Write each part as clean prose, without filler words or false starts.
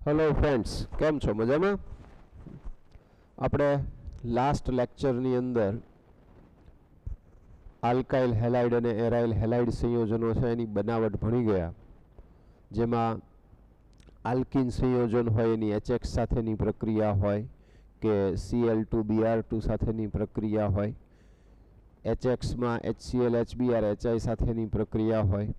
Hello friends, કેમ છો? મજામાં? આપણે લાસ્ટ લેક્ચરની અંદર આલ્કાઇલ હેલાઇડ અને એરાઇલ હેલાઇડ સંયોજનો છે એની બનાવટ ભણી ગયા, જેમાં આલ્કિન સંયોજન હોય એની HX સાથેની પ્રક્રિયા હોય કે Cl2Br2 સાથેની પ્રક્રિયા હોય, HXમાં HCl HBr HI સાથેની પ્રક્રિયા હોય.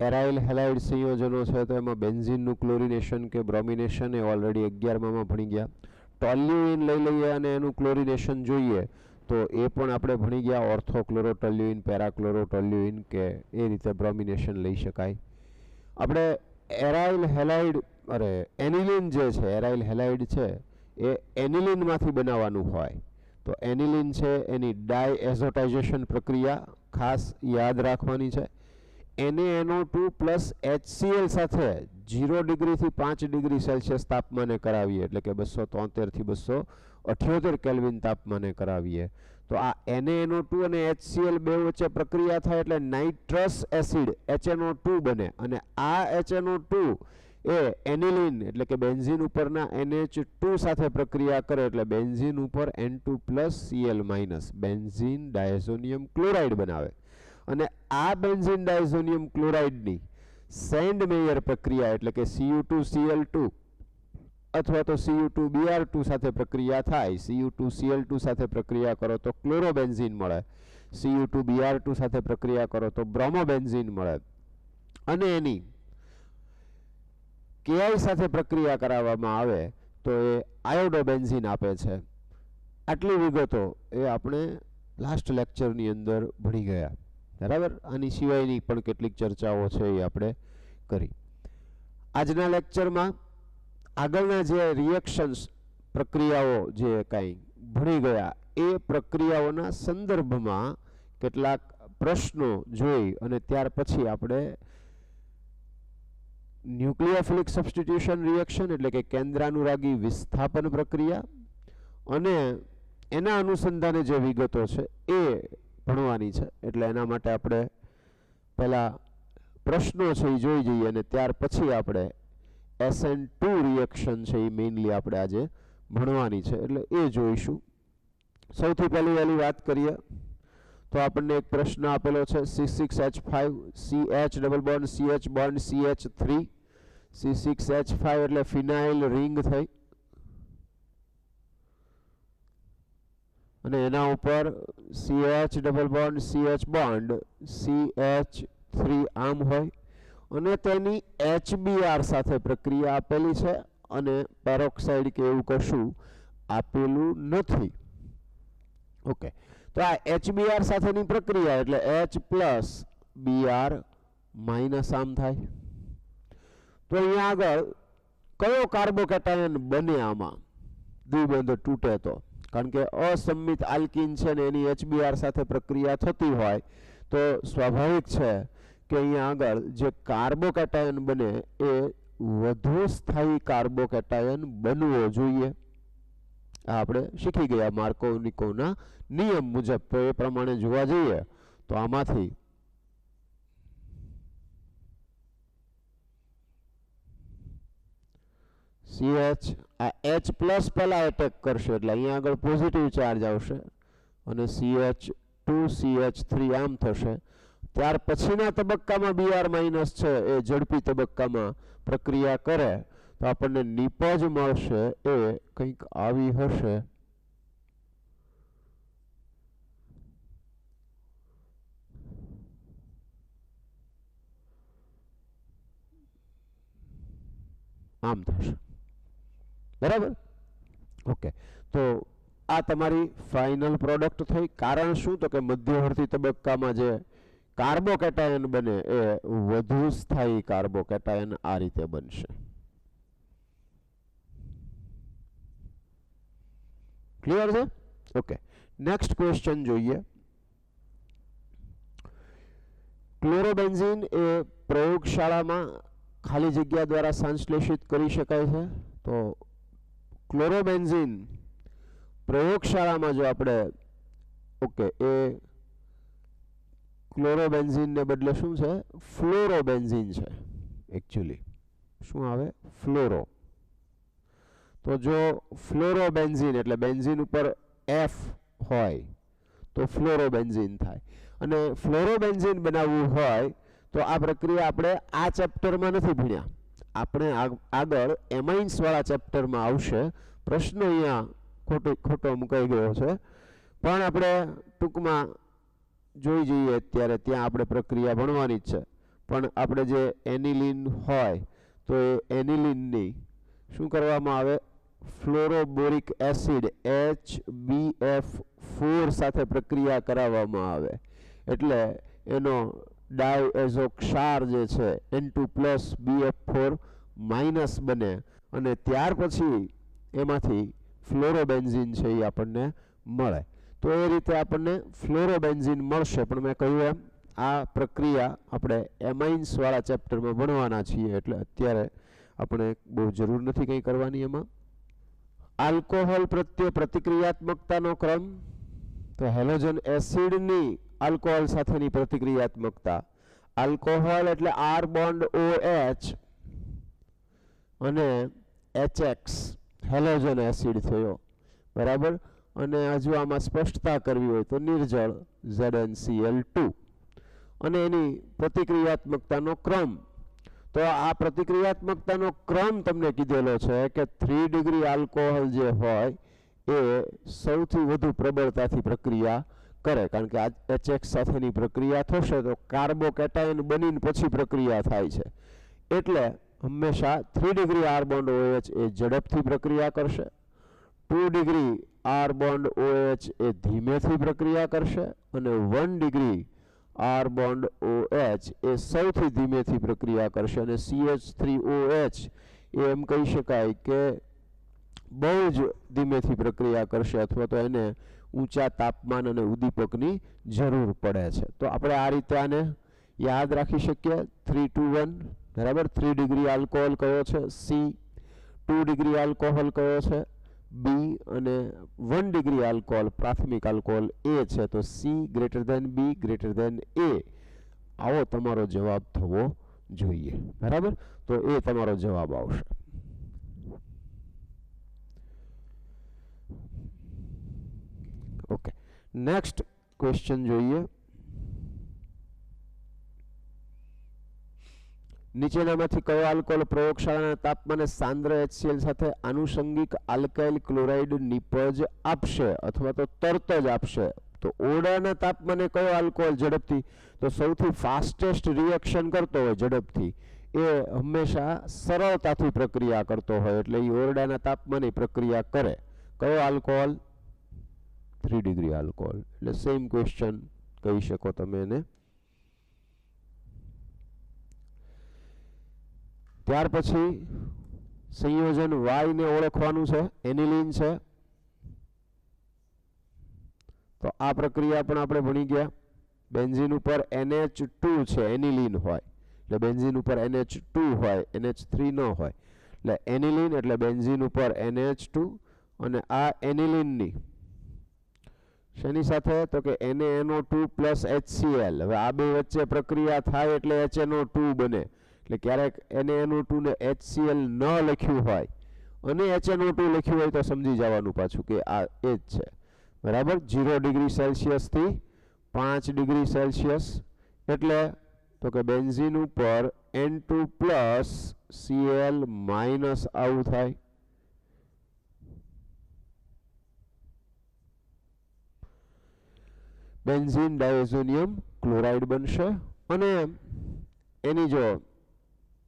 એરાઇલ હેલાઇડ સંયોજનો છે તો એમાં બેન્ઝીનનું ક્લોરિનેશન કે બ્રોમિનેશન એ ઓલરેડી 11માં ભણી ગયા. ટોલ્યુઇન લઈ લઈએ અને એનું ક્લોરિનેશન જોઈએ તો એ પણ આપણે ભણી ગયા. ઓર્થોક્લોરોટોલ્યુઇન, પેરાક્લોરોટોલ્યુઇન કે એ રીતે બ્રોમિનેશન લઈ શકાય. આપણે એરાઇલ હેલાઇડ એનિલિન જે છે, એરાઇલ હેલાઇડ છે એ એનિલિનમાંથી બનાવવાનું હોય તો એનિલિન છે એની ડાયએઝોટાઇઝેશન પ્રક્રિયા ખાસ યાદ રાખવાની છે. NaNO2 પ્લસ HCl સાથે 0 ડિગ્રીથી 5 ડિગ્રી સેલ્સિયસ તાપમાને કરાવીએ, એટલે કે 273 થી 278 કેલ્વિન તાપમાને કરાવીએ તો આ NaNO2 અને HCl બે વચ્ચે પ્રક્રિયા થાય એટલે નાઇટ્રસ એસિડ HNO2 બને, અને આ HNO2 એ એનિલિન એટલે કે બેન્ઝીન ઉપરના NH2 સાથે પ્રક્રિયા કરે એટલે બેન્ઝીન ઉપર N2+ Cl- benzene diazonium chloride બનાવે. અને આ બેન્ઝીન ડાયઝોનિયમ ક્લોરાઇડની સેન્ડ-મેયર પ્રક્રિયા એટલે કે Cu2Cl2 અથવા તો Cu2Br2 સાથે પ્રક્રિયા થાય. Cu2Cl2 સાથે પ્રક્રિયા કરો તો ક્લોરોબેન્ઝીન મળે, Cu2Br2 સાથે પ્રક્રિયા કરો તો બ્રોમોબેન્ઝીન મળે, અને એની Ki સાથે પ્રક્રિયા કરાવવામાં આવે તો એ આયોડોબેન્ઝીન આપે છે. આટલી વિગતો એ આપણે લાસ્ટ લેક્ચરની અંદર ભણી ગયા, બરાબર. આની સિવાયની પણ કેટલીક ચર્ચાઓ છે એ આપણે કરી. આજના લેક્ચરમાં આગળના જે રિએક્શન્સ પ્રક્રિયાઓ જે કાંઈ ભણી ગયા એ પ્રક્રિયાઓના સંદર્ભમાં કેટલાક પ્રશ્નો જોઈ અને ત્યાર પછી આપણે ન્યુક્લિયોફિલિક સબસ્ટિટ્યુશન રિએક્શન એટલે કે કેન્દ્રાનુરાગી વિસ્થાપન પ્રક્રિયા અને એના અનુસંધાને જે વિગતો છે એ ભણવાની છે. એટલે એના માટે આપણે પહેલા પ્રશ્નો છે એ જોઈ જઈએ અને ત્યાર પછી આપણે SN2 રિએક્શન છે એ મેઇનલી આપણે આજે ભણવાની છે એટલે એ જોઈશું. સૌથી પહેલી વાત કરીએ તો આપણને એક પ્રશ્ન આપેલો છે C6H5 CH double bond CH bond CH3. C6H5 એટલે ફિનાઇલ રિંગ થઈ અને એના ઉપર CH double bond CH bond CH3 આમ હોય અને તેની HBr સાથે પ્રક્રિયા આપેલી છે અને પેરોક્સાઇડ કે એવું કશું આપેલું નથી. ઓકે, તો આ HBr સાથેની પ્રક્રિયા એટલે H+Br- આમ થાય. તો અહીંયા આગળ કયો કાર્બોકેટાયન બને? આમાં દ્વિબંધ તૂટે તો, કારણ કે અસંમિત આલ્કીન છે ને એની HBr સાથે પ્રક્રિયા થતી હોય તો સ્વાભાવિક છે કે અહીંયા આગળ જે કાર્બોકેટાયન બને એ વધુ સ્થાયી કાર્બોકેટાયન બનવો જોઈએ. આ આપણે શીખી ગયા માર્કોનિકોના નિયમ મુજબ. તો એ પ્રમાણે જોવા જઈએ તો આમાંથી CH આ H+ પહેલા એટેક કરશે એટલે અહીંયા આગળ પોઝિટિવ ચાર્જ આવશે અને CH2 CH3 આમ થશે. ત્યાર પછીના તબક્કામાં Br- છે એ ઝડપી તબક્કામાં પ્રક્રિયા કરે તો આપણને નિપજ મળશે એ કંઈક આવી હશે. આમ થશે, બરાબર. ઓકે, તો આ તમારી ફાઇનલ પ્રોડક્ટ થઈ. કારણ શું? તો કે મધ્યવર્તી તબક્કામાં જે કાર્બોકેટાયન બને એ વધુ સ્થાયી કાર્બોકેટાયન આ રીતે બનશે. ક્લિયર છે? ઓકે, નેક્સ્ટ ક્વેશ્ચન જોઈએ. ક્લોરોબેન્ઝીન એ પ્રયોગશાળામાં ખાલી જગ્યા દ્વારા સંશ્લેષિત કરી શકાય છે. તો ક્લોરોબેન્ઝીન પ્રયોગશાળામાં જો આપણે એ ક્લોરોબેન્ઝીન ને બદલે શું છે? ફ્લોરોબેન્ઝીન છે. એકચ્યુઅલી શું આવે? ફ્લોરો. तो जो फ्लोरोबेन्जीन एटले बेन्जीन उपर F होय तो फ्लोरोबेन्जीन थाय अने फ्लोरोबेन्जीन बनावવું હોય तो आ प्रक्रिया આપણે આ ચેપ્ટરમાં નથી ભણ્યા આપણે આગળ એમાઇન્સ વાળા ચેપ્ટરમાં આવશે પ્રશ્ન અહીંયા ખોટો મુકાઈ ગયો છે પણ આપણે ટૂંકમાં જોઈ જઈએ અત્યારે ત્યાં આપણે પ્રક્રિયા ભણવાની જ છે પણ આપણે જે એનિલિન હોય તો એ એનિલિનની શું કરવામાં આવે ફ્લોરોબોરિક એસિડ HbF4 સાથે પ્રક્રિયા કરાવવામાં આવે એટલે એનો ડાયએઝોક્ષાર જે છે N2+BF4- બને અને ત્યાર પછી એમાંથી ફ્લોરોબેન્ઝીન છે એ આપણને મળે તો એ રીતે આપણને ફ્લોરોબેન્ઝીન મળશે પણ મેં કહ્યું એમ આ પ્રક્રિયા આપણે એમાઇન્સ વાળા ચેપ્ટરમાં ભણવાના છીએ એટલે અત્યારે આપણે બહુ જરૂર નથી કંઈ કરવાની એમાં આલ્કોહોલ પ્રત્યે પ્રતિક્રિયાત્મકતાનો ક્રમ તો હેલોજન એસિડની આલ્કોહોલ સાથેની પ્રતિક્રિયાત્મકતા આલ્કોહોલ એટલે R બોન્ડ OH અને HX હેલોજન એસિડ થયો બરાબર અને હજુ આમાં સ્પષ્ટતા કરવી હોય તો નિર્જળ ZnCl2 અને એની પ્રતિક્રિયાત્મકતાનો ક્રમ તો આ પ્રતિક્રિયાત્મકતાનો ક્રમ તમને કીધેલો છે કે 3 ડિગ્રી આલ્કોહોલ જે હોય એ સૌથી વધુ પ્રબળતાથી પ્રક્રિયા કરે કારણ કે આ HX સાથેની પ્રક્રિયા થશે તો કાર્બોકેટાયન બનીને પછી પ્રક્રિયા થાય છે એટલે હંમેશા 3 ડિગ્રી R બોન્ડ OH એ ઝડપથી પ્રક્રિયા કરશે 2 ડિગ્રી R બોન્ડ OH એ ધીમેથી પ્રક્રિયા કરશે અને 1 ડિગ્રી R બોન્ડ OH એ સૌથી ધીમેથી પ્રક્રિયા કરશે અને CH3OH એ એમ કહી શકાય કે બહુ જ ધીમેથી પ્રક્રિયા કરશે અથવા તો એને ઊંચા તાપમાન અને ઉદ્દીપકની જરૂર પડે છે તો આપણે આ રીતે આને યાદ રાખી શકીએ 3 2 1 બરાબર 3 ડિગ્રી આલ્કોહોલ કયો છે C 2 ડિગ્રી આલ્કોહોલ કયો છે B અને 1 ડિગ્રી આલ્કોહોલ પ્રાથમિક આલ્કોહોલ A છે તો C greater than B greater than A આવો તમારો જવાબ થવો જોઈએ બરાબર તો એ તમારો જવાબ આવશે ઓકે નેક્સ્ટ ક્વેશ્ચન જોઈએ નીચેનામાંથી કયો આલ્કોહોલ પ્રયોગશાળાના તાપમાને સાંદ્ર HCl સાથે આનુષંગિક આલ્કાઇલ ક્લોરાઇડ નિપજ આપશે અથવા તો તરત જ આપશે તો ઓરડાના તાપમાને કયો આલ્કોહોલ ઝડપથી તો સૌથી ફાસ્ટેસ્ટ રિએક્શન કરતો હોય ઝડપથી એ હંમેશા સરળતાથી પ્રક્રિયા કરતો હોય એટલે એ ઓરડાના તાપમાને પ્રક્રિયા કરે કયો આલ્કોહોલ 3 ડિગ્રી આલ્કોહોલ એટલે સેમ ક્વેશ્ચન કહી શકો તમે એને ત્યાર પછી સંયોજન Y ને ઓળખવાનું છે એનિલિન છે તો આ પ્રક્રિયા પણ આપણે ભણી ગયા બેન્ઝીન ઉપર NH2 છે એનિલિન હોય એટલે બેન્ઝીન ઉપર NH2 હોય NH3 ન હોય એટલે એનિલિન એટલે બેન્ઝીન ઉપર NH2 અને આ એનિલિનની શેની સાથે તો કે NaNO2 + HCl હવે આ બે વચ્ચે પ્રક્રિયા થાય એટલે HNO2 બને એટલે ક્યારેક NaNO2 ને HCl ન લખ્યું હોય અને HNO2 લખ્યું હોય તો સમજી જવાનું પાછું કે આ એ જ છે બરાબર 0 ડિગ્રી સેલ્સિયસ થી 5 ડિગ્રી સેલ્સિયસ એટલે તો કે બેન્ઝીન ઉપર N2 + Cl- આવું થાય બેન્ઝીન ડાયઝોનિયમ ક્લોરાઇડ બનશે અને એની જો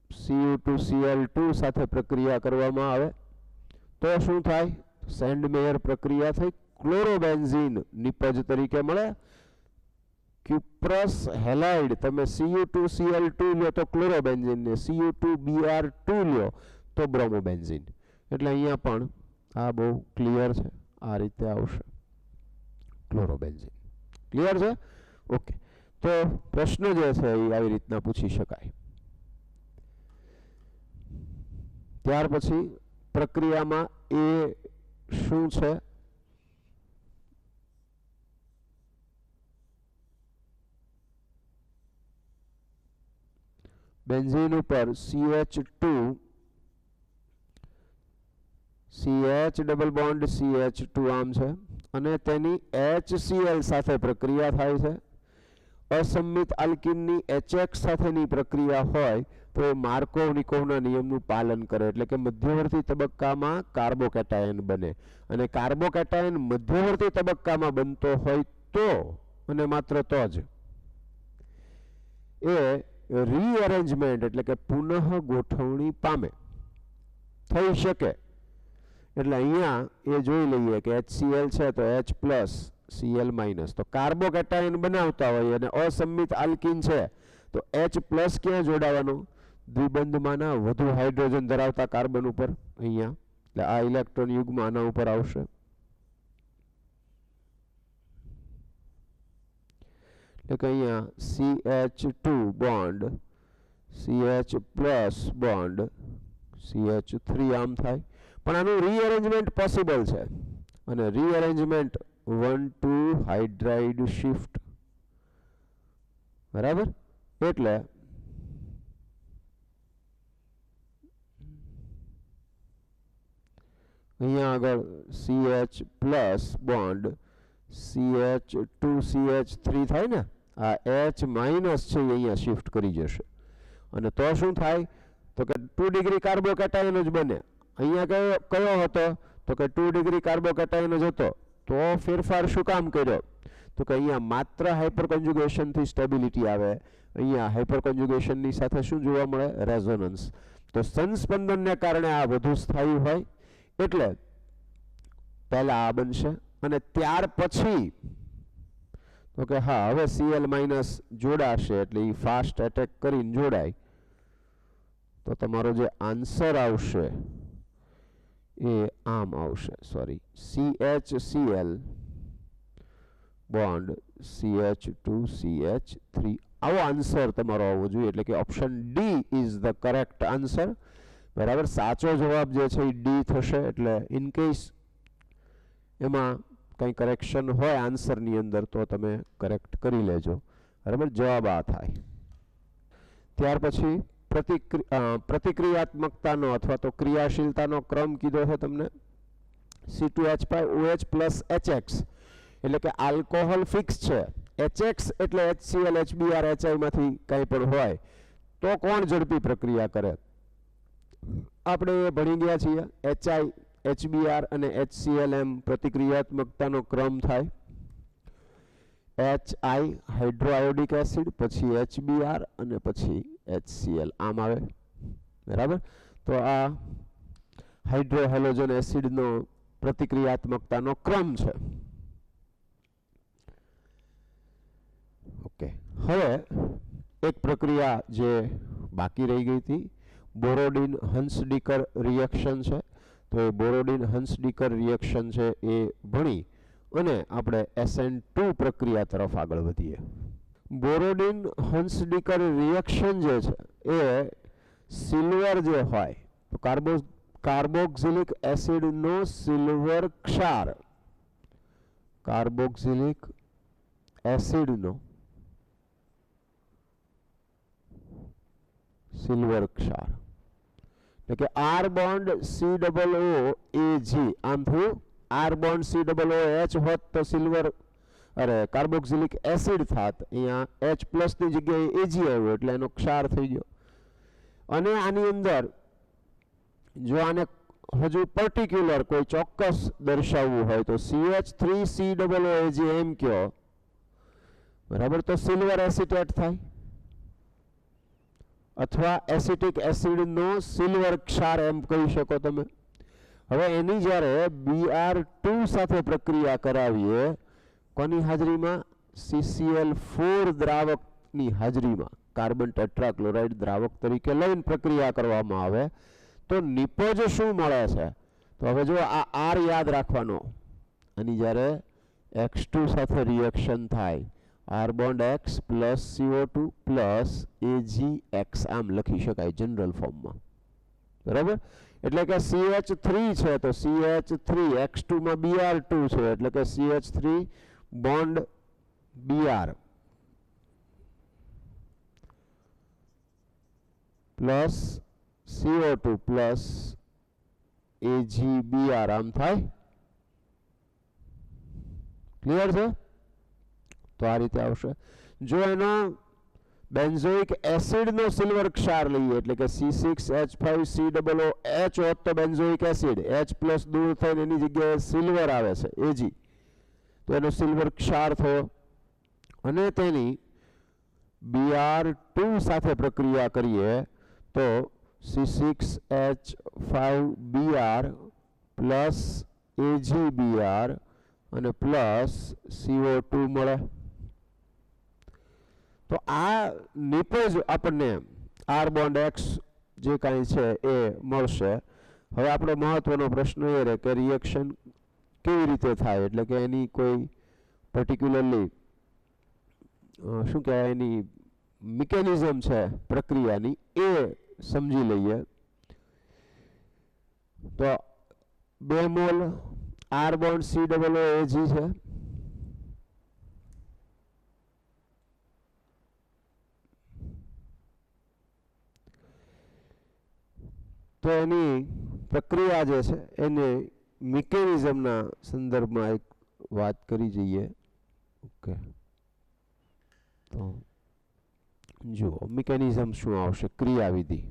Cu2Cl2 સાથે પ્રક્રિયા કરવામાં આવે તો શું થાય સેન્ડમેયર પ્રક્રિયા થઈ ક્લોરોબેન્ઝીન નિપજ તરીકે મળે ક્યુપ્રસ હેલાઇડ તમે Cu2Cl2 લ્યો તો ક્લોરોબેન્ઝીન ને Cu2Br2 લ્યો તો બ્રોમોબેન્ઝીન એટલે અહીંયા પણ આ બહુ ક્લિયર છે આ રીતે આવશે ક્લોરોબેન્ઝીન ક્લિયર છે ઓકે તો પ્રશ્ન જે છે એ આવી રીતના પૂછી શકાય ત્યાર પછી પ્રક્રિયામાં એ શું છે બેન્ઝીન ઉપર CH2 CH double bond CH2 આમ છે અને તેની HCl સાથે પ્રક્રિયા થાય છે. અસંમિત આલ્કીનની HX સાથેની પ્રક્રિયા હોય તો એ માર્કોવ-નિકોવના નિયમનું પાલન કરે, એટલે કે મધ્યવર્તી તબક્કામાં કાર્બોકેટાયન બને. અને કાર્બોકેટાયન મધ્યવર્તી તબક્કામાં બનતો હોય તો અને માત્ર તો જ એ રીઅરેન્જમેન્ટ એટલે કે પુનઃ ગોઠવણી પામે, થઈ શકે. એટલે અહીંયા એ જોઈ લઈએ કે HCl છે તો H પ્લસ Cl માઇનસ, તો કાર્બોકેટાયન બનાવતા હોય અને અસંમિત આલ્કીન છે તો H પ્લસ ક્યાં જોડાવાનું? દ્વિબંધમાંના વધુ હાઇડ્રોજન ધરાવતા કાર્બન ઉપર અહીંયા, એટલે આ ઇલેક્ટ્રોન યુગ્મ આના ઉપર આવશે. એટલે કે અહીંયા CH2 bond CH plus bond CH3 આમ થાય, પણ આનું રીઅરેન્જમેન્ટ પોસિબલ છે અને રીઅરેન્જમેન્ટ 1,2 હાઇડ્રાઇડ શિફ્ટ, બરાબર. એટલે અહીંયા આગળ CH plus bond CH2 CH3 થાય ને, આ H માઇનસ છે એ અહીંયા શિફ્ટ કરી જશે અને તો શું થાય તો કે 2 ડિગ્રી કાર્બોકેટાયન જ બને. અહીંયા કયો હતો તો કે 2 ડિગ્રી કાર્બોકેટાયન જ હતો, તો ફેરફાર શું કામ કર્યો તો કે અહીંયા માત્ર હાઇપર કોન્જ્યુગેશનથી સ્ટેબિલિટી આવે, અહીંયા હાઇપર કોન્જ્યુગેશનની સાથે શું જોવા મળે? રેઝોનન્સ. તો સંસ્પંદનને કારણે આ વધુ સ્થાયી હોય એટલે પહેલા આ બનશે અને ત્યાર પછી તો કે હા હવે Cl માઇનસ જોડાશે એટલે એ ફાસ્ટ એટેક કરીને જોડાય, તો તમારો જે આન્સર આવશે એ આમ આવશે, sorry CHCl bond CH2 CH3, આવો આન્સર તમારો આવવો જોઈએ. એટલે કે option D is the correct answer, બરાબર. સાચો જવાબ જે છે એ ડી થશે. એટલે ઇન કેસ એમાં કંઈ કરેક્શન હોય આન્સરની અંદર તો તમે કરેક્ટ કરી લેજો, બરાબર. જવાબ આ થાય. ત્યાર પછી પ્રતિક્રિયાત્મકતાનો અથવા તો ક્રિયાશીલતાનો ક્રમ કીધો છે તમને. C2H5OH પ્લસ HX એટલે કે આલ્કોહોલ ફિક્સ છે, HX એટલે HCl HBr HI માંથી કંઈ પણ હોય તો કોણ ઝડપી પ્રક્રિયા કરે? આપણે એ ભણી ગયા છીએ. HI HBr અને HCl એમ પ્રતિક્રિયાત્મકતાનો ક્રમ થાય. HI હાઇડ્રોઆયોડિક એસિડ, પછી HBr અને પછી HCl આમ આવે, બરાબર. તો આ હાઇડ્રોહેલોજન એસિડનો પ્રતિક્રિયાત્મકતાનો ક્રમ છે. ઓકે, હવે એક પ્રક્રિયા જે બાકી રહી ગઈ હતી, બોરોડિન હન્સડીકર રિએક્શન છે. તો એ બોરોડિન હન્સડીકર રિએક્શન છે એ ભણી અને આપણે SN2 પ્રક્રિયા તરફ આગળ વધીએ. બોરોડિન હન્સડીકર રિએક્શન જે છે એ સિલ્વર જે હોય તો કાર્બોક્સિલિક એસિડનો સિલ્વર ક્ષાર, કાર્બોક્સિલિક એસિડનો સિલ્વર ક્ષાર એટલે કે R બોન્ડ COOAG, આમ થયું R બોન્ડ COOH હોત તો સિલ્વર કાર્બોક્સિલિક એસિડ થાત, અહીંયા H પ્લસ ની જગ્યાએ AG આવ્યો એટલે એનો ક્ષાર થઈ ગયો. અને આની અંદર જો આને હજુ પર્ટિક્યુલર કોઈ ચોક્કસ દર્શાવવું હોય તો CH3COOAG એમ કહો, બરાબર. તો સિલ્વર એસિટેટ થાય અથવા એસિટિક એસિડનો સિલ્વર ક્ષાર એમ કહી શકો તમે. હવે એની જ્યારે Br2 સાથે પ્રક્રિયા કરાવીએ કોની હાજરીમાં? CCl4 દ્રાવકની હાજરીમાં કાર્બન ટેટ્રાક્લોરાઇડ દ્રાવક તરીકે લઈને પ્રક્રિયા કરવામાં આવે તો નિપજ શું મળે છે? તો હવે જો આ R યાદ રાખવાનો, અને જ્યારે X2 સાથે રિએક્શન થાય R bond X plus CO2 plus AgX આમ લખી શકાય જનરલ ફોર્મમાં, બરાબર. એટલે કે CH3 છે તો CH3 X2 માં Br2 છે એટલે કે CH3 bond Br plus CO2 plus AgBr આમ થાય. ક્લિયર છે? તો આ રીતે આવશે. જો એનો બેન્ઝોઇક એસિડનો સિલ્વર ક્ષાર લઈએ એટલે કે C6H5COOH હોત તો બેન્ઝોઇક એસિડ H+ દૂર થઈને એની જગ્યાએ સિલ્વર આવે છે Ag, તો એનો સિલ્વર ક્ષાર થયો અને તેની Br2 સાથે પ્રક્રિયા કરીએ તો C6H5Br પ્લસ AgBr અને પ્લસ CO2 મળે. તો આ નિપજ આપણને R બોન્ડ X જે કાંઈ છે એ મળશે. હવે આપણો મહત્વનો પ્રશ્ન એ રહે કે રિએક્શન કેવી રીતે થાય, એટલે કે એની કોઈ પર્ટિક્યુલરલી શું કહેવાય એની મિકેનિઝમ છે પ્રક્રિયાની એ સમજી લઈએ. તો 2 મોલ R બોન્ડ COOH છે, તો એની પ્રક્રિયા જે છે એને મિકેનિઝમના સંદર્ભમાં એક વાત કરી જઈએ. ઓકે, તો જુઓ મિકેનિઝમ શું આવશે, ક્રિયાવિધિ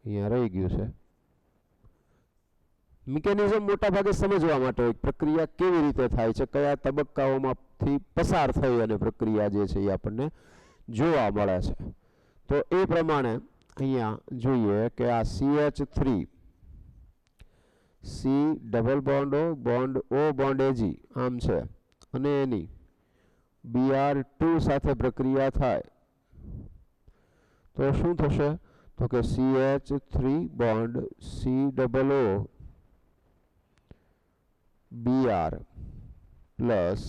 અહીંયા રહી ગયું છે. મિકેનિઝમ મોટા ભાગે સમજવા માટે એક પ્રક્રિયા કેવી રીતે થાય છે, કયા તબક્કાઓમાંથી પસાર થઈ અને પ્રક્રિયા જે છે એ આપણને જોવા મળે છે. તો એ પ્રમાણે અહીંયા જોઈએ કે આ CH3 C double bond O bond O bond Ag આમ છે અને એની Br2 સાથે પ્રક્રિયા થાય તો શું થશે, તો કે CH3 bond COO Br plus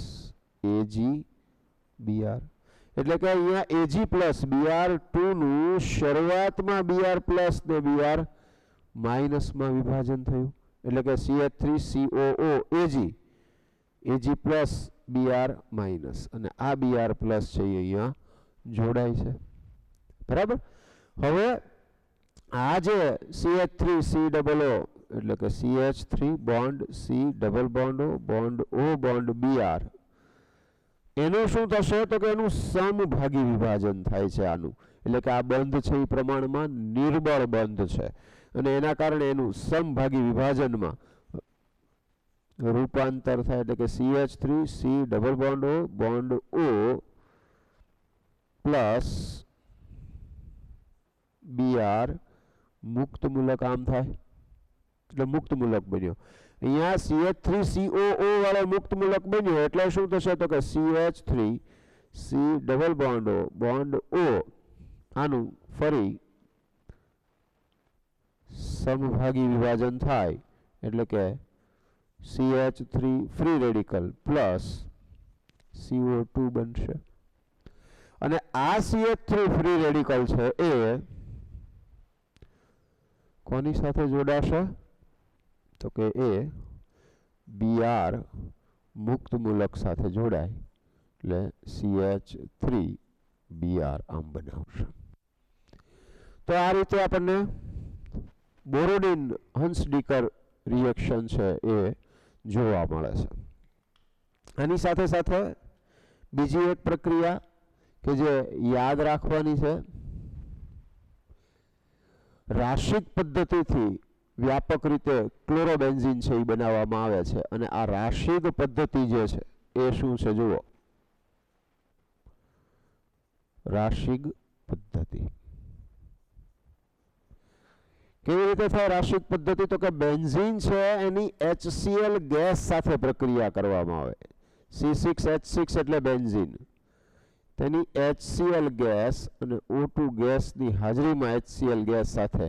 AgBr, એટલે કે અહીંયા Ag પ્લસ Br2 નું શરૂઆતમાં Br પ્લસ ને Br માઇનસમાં વિભાજન થયું એટલે કે CH3COO Ag plus Br minus અને આ Br પ્લસ છે એ અહીંયા જોડાય છે. બરાબર. હવે આ જે CH3COO એટલે કે CH3 bond C double bond O bond O bond Br એનું શું થશે, તો કે એનું સમભાગી વિભાજન થાય છે આનું, એટલે કે આ બંધ છે એ પ્રમાણમાં નિર્બળ બંધ છે અને એના કારણે એનું સમભાગી વિભાજનમાં રૂપાંતર થાય એટલે કે CH3 C double bond O bond O plus Br મુક્ત મૂલક આમ થાય એટલે મુક્ત મૂલક બન્યો. અહીંયા CH3COO વાળો મુક્ત મૂલક બન્યો એટલે શું થશે, તો કે CH3 C double bond O bond O આનું ફરી સમભાગી વિભાજન થાય એટલે કે CH3 free radical plus CO2 બનશે અને આ CH3 ફ્રી રેડિકલ છે એ કોની સાથે જોડાશે, તો કે એ Br મુક્ત મૂલક સાથે જોડાય એટલે CH3 Br આમ બનાવશે. તો આ રીતે આપણને બોરોડિન હન્સડીકર રિએક્શન છે એ જોવા મળે છે. આની સાથે સાથે બીજી એક પ્રક્રિયા કે જે યાદ રાખવાની છે, રાશિક પદ્ધતિથી વ્યાપક રીતે ક્લોરોબેન્ઝીન છે એ બનાવવામાં આવે છે અને આ રાશિક પદ્ધતિ જે છે એ શું છે જુઓ, રાશિક પદ્ધતિ કેવી રીતે થાય રાશિક પદ્ધતિ, તો કે બેન્ઝીન છે એની HCl ગેસ સાથે પ્રક્રિયા કરવામાં આવે. C6H6 એટલે બેન્ઝીન, તેની HCl ગેસ અને O2 ગેસની હાજરીમાં HCl ગેસ સાથે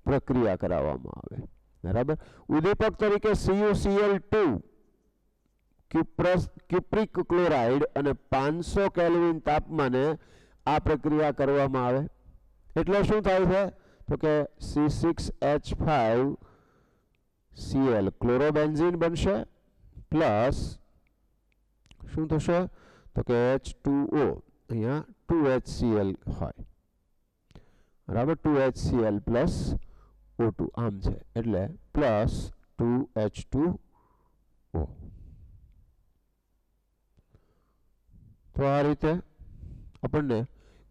પ્રક્રિયા કરાવવામાં આવે. બરાબર. ઉદ્દીપક તરીકે CuCl2 ક્યુપ્રિક ક્લોરાઇડ અને 500 કેલ્વિન તાપમાને આ પ્રક્રિયા કરવામાં આવે એટલે શું થાય છે, તો કે C6H5Cl ક્લોરોબેન્ઝીન બનશે પ્લસ શું થશે, તો કે H2O અહીંયા 2HCl હોય. બરાબર. 2HCl પ્લસ O2 આમ છે એટલે +2H2O. તો આ રીતે આપણને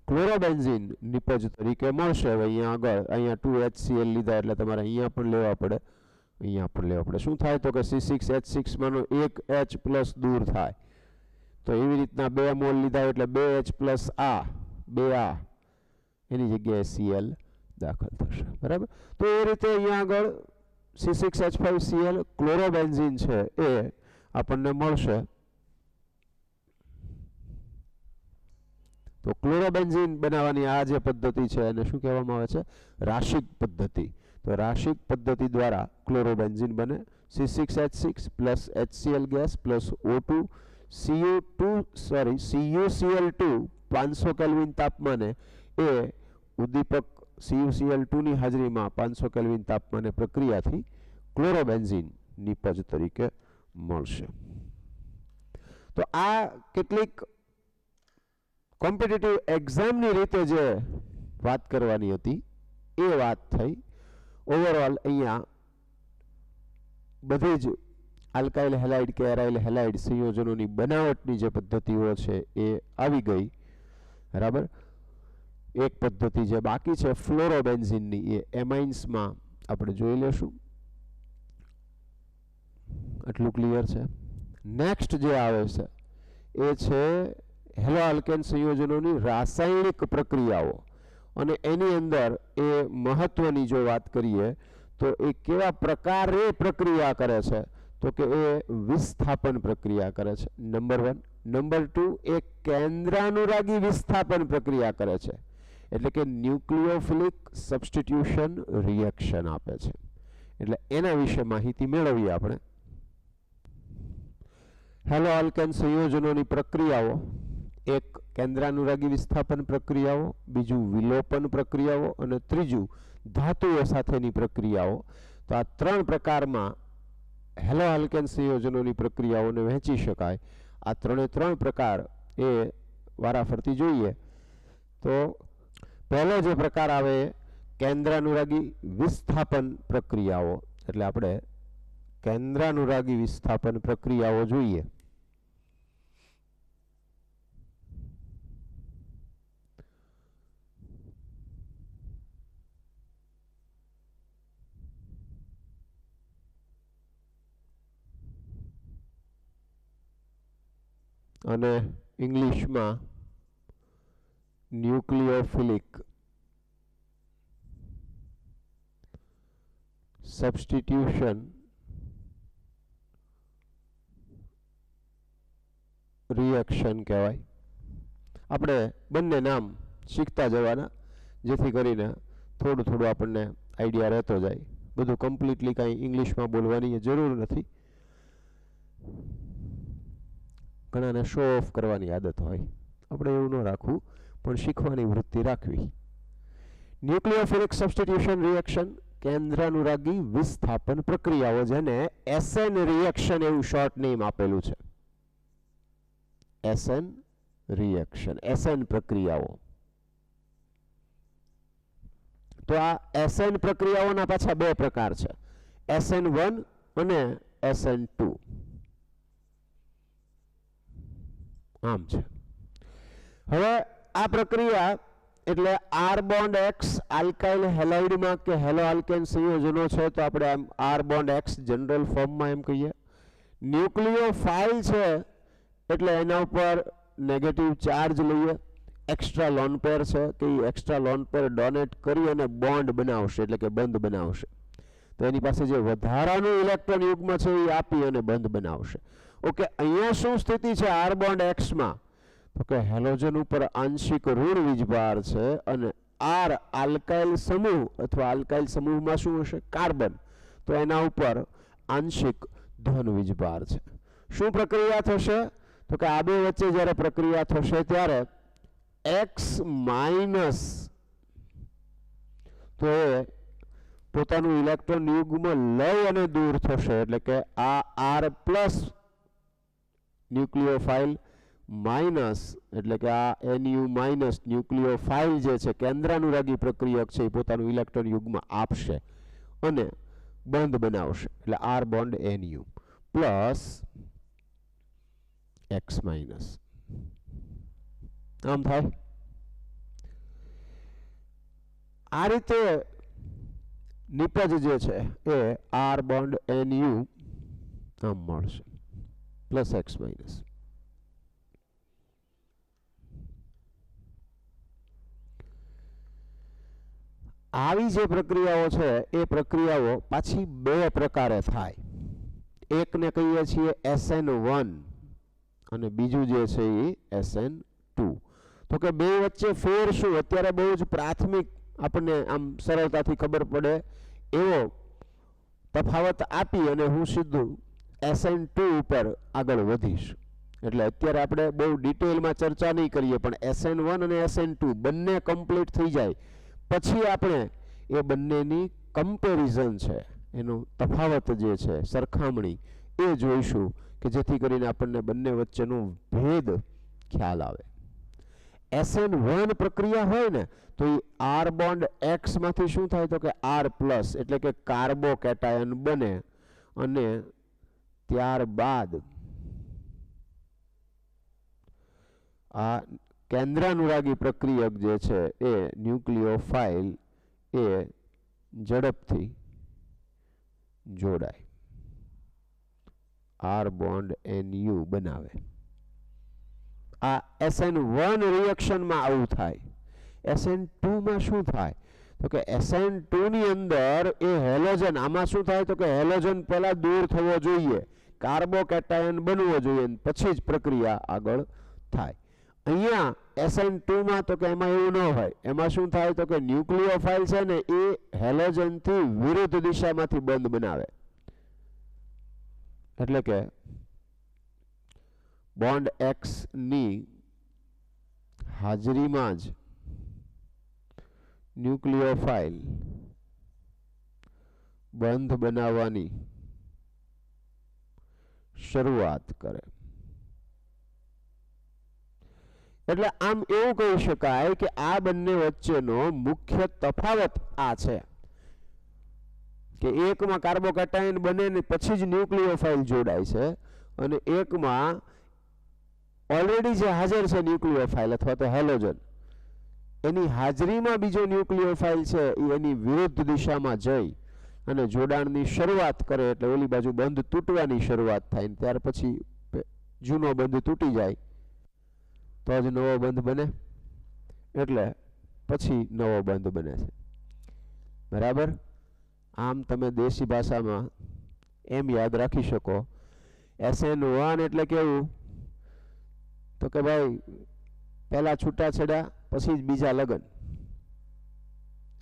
ક્લોરોબેન્ઝીન નિપજ તરીકે મળશે. હવે અહીંયા આગળ અહીંયા 2HCl લીધા એટલે તમારે અહીંયા પણ લેવા પડે, અહીંયા પણ લેવા પડે. શું થાય તો કે C6H6 માનો એક H પ્લસ દૂર થાય, તો એવી રીતના 2 મોલ લીધા એટલે 2H પ્લસ આ 2 આ એની જગ્યાએ Cl દાખલ થશે. બરાબર. તો એ રીતે અહીંયા આગળ C6H5Cl ક્લોરોબેન્ઝીન છે એ આપણને મળશે. તો ક્લોરોબેન્ઝીન બનાવવાની આ જે પદ્ધતિ છે એને શું કહેવામાં આવે છે? રાશિક પદ્ધતિ. તો રાશિક પદ્ધતિ દ્વારા ક્લોરોબેન્ઝીન બને. C6H6 plus HCl gas plus O2 CuCl2 500 kelvin તાપમાને એ ઉદ્દીપક CuCl2 ની હાજરીમાં 500 કેલ્વિન તાપમાને પ્રક્રિયાથી ક્લોરોબેન્ઝીન નિપજ તરીકે મળશે. તો આ કેટલીક કોમ્પિટિટિવ એક્ઝામની રીતે જે વાત કરવાની હતી એ વાત થઈ. ઓવરઓલ અહીંયા બધી જ આલ્કાઇલ હેલાઇડ કે એરાઇલ હેલાઇડ સંયોજનોની બનાવટની જે પદ્ધતિઓ છે એ આવી ગઈ. બરાબર. એક પદ્ધતિ જે બાકી છે ફ્લોરોબેન્ઝીનની એ એમાઇન્સમાં આપણે જોઈ લેશું. આટલું ક્લિયર છે. નેક્સ્ટ જે આવે છે એ છે હેલો આલ્કેન સંયોજનોની રાસાયણિક પ્રક્રિયાઓ, અને એની અંદર એ મહત્વની જો વાત કરીએ તો એ કેવા પ્રકારે પ્રક્રિયા કરે છે તો કે એ વિસ્થાપન પ્રક્રિયા કરે છે. નંબર 1. નંબર 2 એ કેન્દ્રાનુરાગી વિસ્થાપન પ્રક્રિયા કરે છે, એટલે કે ન્યુક્લિયોફિલિક સબસ્ટિટ્યુશન રિએક્શન આપે છે. એટલે એના વિશે માહિતી મેળવીએ આપણે. હેલો આલ્કેન સંયોજનોની પ્રક્રિયાઓ: એક કેન્દ્રાનુરાગી વિસ્થાપન પ્રક્રિયાઓ, બીજું વિલોપન પ્રક્રિયાઓ અને ત્રીજું ધાતુઓ સાથેની પ્રક્રિયાઓ. તો આ 3 પ્રકારમાં હેલો આલ્કેન સંયોજનોની પ્રક્રિયાઓને વહેંચી શકાય. આ 3 પ્રકાર એ વારાફરતી જોઈએ. તો પહેલો જે પ્રકાર આવે કેન્દ્રાનુરાગી વિસ્થાપન પ્રક્રિયાઓ, એટલે આપણે કેન્દ્રાનુરાગી વિસ્થાપન પ્રક્રિયાઓ જોઈએ. અને ઇંગ્લિશમાં ન્યુક્લિયોફિલિક સબસ્ટિટ્યુશન રિએક્શન કહેવાય. આપણે બંને નામ શીખતા જવાના, જેથી કરીને થોડું થોડું આપણને આઈડિયા રહેતો જાય. બધું કમ્પ્લીટલી કાંઈ ઇંગ્લિશમાં બોલવાની જરૂર નથી. ઘણાને શો ઓફ કરવાની આદત હોય, આપણે એવું ન રાખવું, પણ શીખવાની વૃત્તિ રાખવી. ન્યુક્લિયોફિલિક સબસ્ટિટ્યુશન રિએક્શન કેન્દ્રાનુરાગી વિસ્થાપન પ્રક્રિયાઓ, જેને SN રિએક્શન એવું શોર્ટ નેમ આપેલું છે. SN રિએક્શન, SN પ્રક્રિયાઓ. તો આ SN પ્રક્રિયાઓના પાછા 2 પ્રકાર છે, SN1 અને SN2. આમ છે. હવે આ પ્રક્રિયા એટલે R બોન્ડ X આલ્કાઇલ હેલાઇડમાં કે હેલો આલ્કેન સંયોજનો છે તો આપણે આમ R બોન્ડ X જનરલ ફોર્મમાં એમ કહીએ. ન્યુક્લિયોફાઇલ છે એટલે એના ઉપર નેગેટિવ ચાર્જ લઈએ. એક્સ્ટ્રા લોન પેર છે કે એ એક્સ્ટ્રા લોન પેર ડોનેટ કરી અને બોન્ડ બનાવશે, એટલે કે બંધ બનાવશે. તો એની પાસે જે વધારાનું ઇલેક્ટ્રોન યુગ્મ છે એ આપી અને બંધ બનાવશે. ઓકે, અહીંયા શું સ્થિતિ છે R બોન્ડ X માં? તો કે હેલોજન ઉપર આંશિક ઋણ વીજભાર છે અને R આલ્કાઇલ સમૂહ અથવા આલ્કાઇલ સમૂહમાં શું હશે? કાર્બન. તો એના ઉપર આંશિક ધન વીજભાર છે. શું પ્રક્રિયા થશે? તો કે આ બે વચ્ચે જ્યારે પ્રક્રિયા થશે ત્યારે X માઇનસ તો એ પોતાનું ઇલેક્ટ્રોન યુગ્મ લઈ અને દૂર થશે, એટલે કે આ R પ્લસ ન્યુક્લિયોફાઇલ માઇનસ, એટલે કે આ NU માઇનસ ન્યુક્લિયોફાઇલ જે છે કેન્દ્રાનુરાગી પ્રક્રિયક છે એ પોતાનું ઇલેક્ટ્રોન યુગ્મ આપશે. અને બંધ બનાવશે એટલે R bond NU plus X minus આમ થાય. આ રીતે નિપજ જે છે એ R બોન્ડ NU આમ મળશે પ્લસ X માઇનસ. આવી જે પ્રક્રિયાઓ છે એ પ્રક્રિયાઓ પાછી બે પ્રકારે થાય. એકને કહીએ છીએ SN1 અને બીજું જે છે એ SN2. તો કે બે વચ્ચે ફેર શું? અત્યારે બહુ જ પ્રાથમિક આપણને આમ સરળતાથી ખબર પડે એવો તફાવત આપી અને હું સીધું SN2 ઉપર આગળ વધીશ. એટલે અત્યારે આપણે બહુ ડિટેલમાં ચર્ચા નહીં કરીએ, પણ SN1 અને SN2 બંને કમ્પ્લીટ થઈ જાય પછી આપણે એ બંનેની કમ્પેરિઝન છે, એનો તફાવત જે છે, સરખામણી એ જોઈશું કે જેથી કરીને આપણને બંને વચ્ચેનો ભેદ ખ્યાલ આવે. SN1 પ્રક્રિયા હોય ને તો એ R બોન્ડ X માંથી શું થાય તો કે R પ્લસ એટલે કે કાર્બોકેટાયન બને અને ત્યારબાદ આ કેન્દ્રાનુરાગી પ્રક્રિયક જે છે એ ન્યુક્લિયોફાઇલ એ ઝડપથી જોડાય, R બોન્ડ NU બનાવે. આ SN1 રિએક્શનમાં આવું થાય. SN2 માં શું થાય તો કે SN2 ની અંદર એ હેલોજન, આમાં શું થાય તો કે હેલોજન પહેલા દૂર થવો જોઈએ, કાર્બોકેટાયન બનવો જોઈએ, પછી જ પ્રક્રિયા આગળ થાય. અહીંયા SN2 માં તો કે એમાં એવું ન હોય. એમાં શું થાય તો કે ન્યુક્લિયોફાઇલ છે ને એ હેલોજનથી વિરુદ્ધ દિશામાંથી બંધ બનાવે. એટલે કે બોન્ડ X ની હાજરીમાં જ ન્યુક્લિયોફાઇલ બંધ બનાવવાની શરૂઆત કરે. એટલે આમ એવું કહી શકાય કે આ બંને વચ્ચેનો મુખ્ય તફાવત આ છે કે એકમાં કાર્બોકેટાયન બને ને પછી જ ન્યુક્લિયોફાઇલ જોડાય છે અને એકમાં ઓલરેડી જે હાજર છે ન્યુક્લિયોફાઇલ અથવા તો હેલોજન, એની હાજરીમાં બીજો ન્યુક્લિયોફાઇલ છે એ એની વિરુદ્ધ દિશામાં જઈ અને જોડાણની શરૂઆત કરે. એટલે ઓલી બાજુ બંધ તૂટવાની શરૂઆત થાય ને ત્યાર પછી જૂનો બંધ તૂટી જાય તો જ નવો બંધ બને, એટલે પછી નવો બંધ બને છે. બરાબર? આમ તમે દેશી ભાષામાં એમ યાદ રાખી શકો, SN1 એટલે કેવું તો કે ભાઈ પહેલા છૂટાછેડા પછી જ બીજા લગ્ન,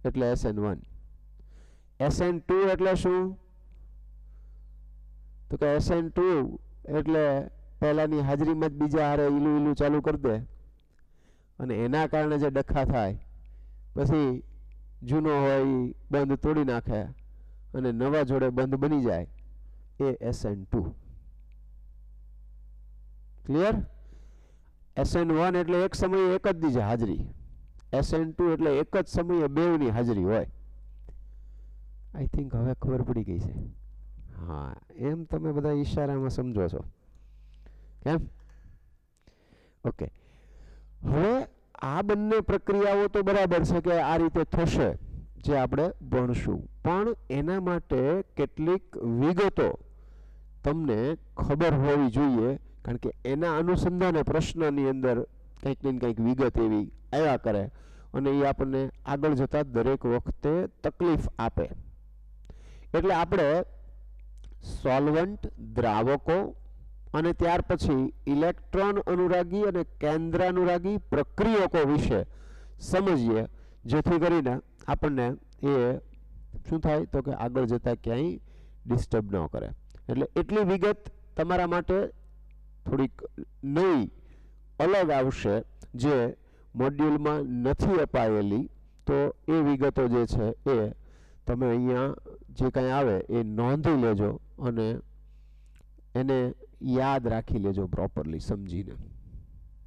એટલે SN1. SN2 એટલે શું તો કે SN2 એટલે પહેલાની હાજરીમાં જ બીજા હારે ઈલું ઈલું ચાલુ કરી દે અને એના કારણે જે ડખા થાય પછી જૂનો હોય એ બંધ તોડી નાખે અને નવા જોડે બંધ બની જાય, એ SN2. ક્લિયર? SN1 એટલે એક સમયે એક જ ની હાજરી, SN2 એટલે એક જ સમયે બેવની હાજરી હોય. આઈ થિંક હવે ખબર પડી ગઈ છે. હા, એમ તમે બધા ઈશારામાં સમજો છો કેમ? ઓકે. હવે આ બંને પ્રક્રિયાઓ તો બરાબર છે કે આ રીતે થશે જે આપણે ભણશું, પણ એના માટે કેટલીક વિગતો તમને ખબર હોવી જોઈએ, કારણ કે એના અનુસંધાને પ્રશ્નની અંદર કંઈક ને કંઈક વિગત એવી આવ્યા કરે અને એ આપણને આગળ જતા દરેક વખતે તકલીફ આપે. એટલે આપણે સોલ્વન્ટ, દ્રાવકો અને ત્યાર પછી ઇલેક્ટ્રોન અનુરાગી અને કેન્દ્રાનુરાગી પ્રક્રિયકો વિશે સમજીએ, જેથી કરીને આપણને એ શું થાય તો કે આગળ જતા ક્યાંય ડિસ્ટર્બ ન કરે. એટલે એટલી વિગત તમારા માટે થોડીક નવી અલગ આવશે જે મોડ્યુલમાં નથી અપાયેલી. તો એ વિગતો જે છે એ તમે અહીંયા જે કંઈ આવે એ નોંધી લેજો અને એને યાદ રાખી લેજો પ્રોપરલી સમજીને.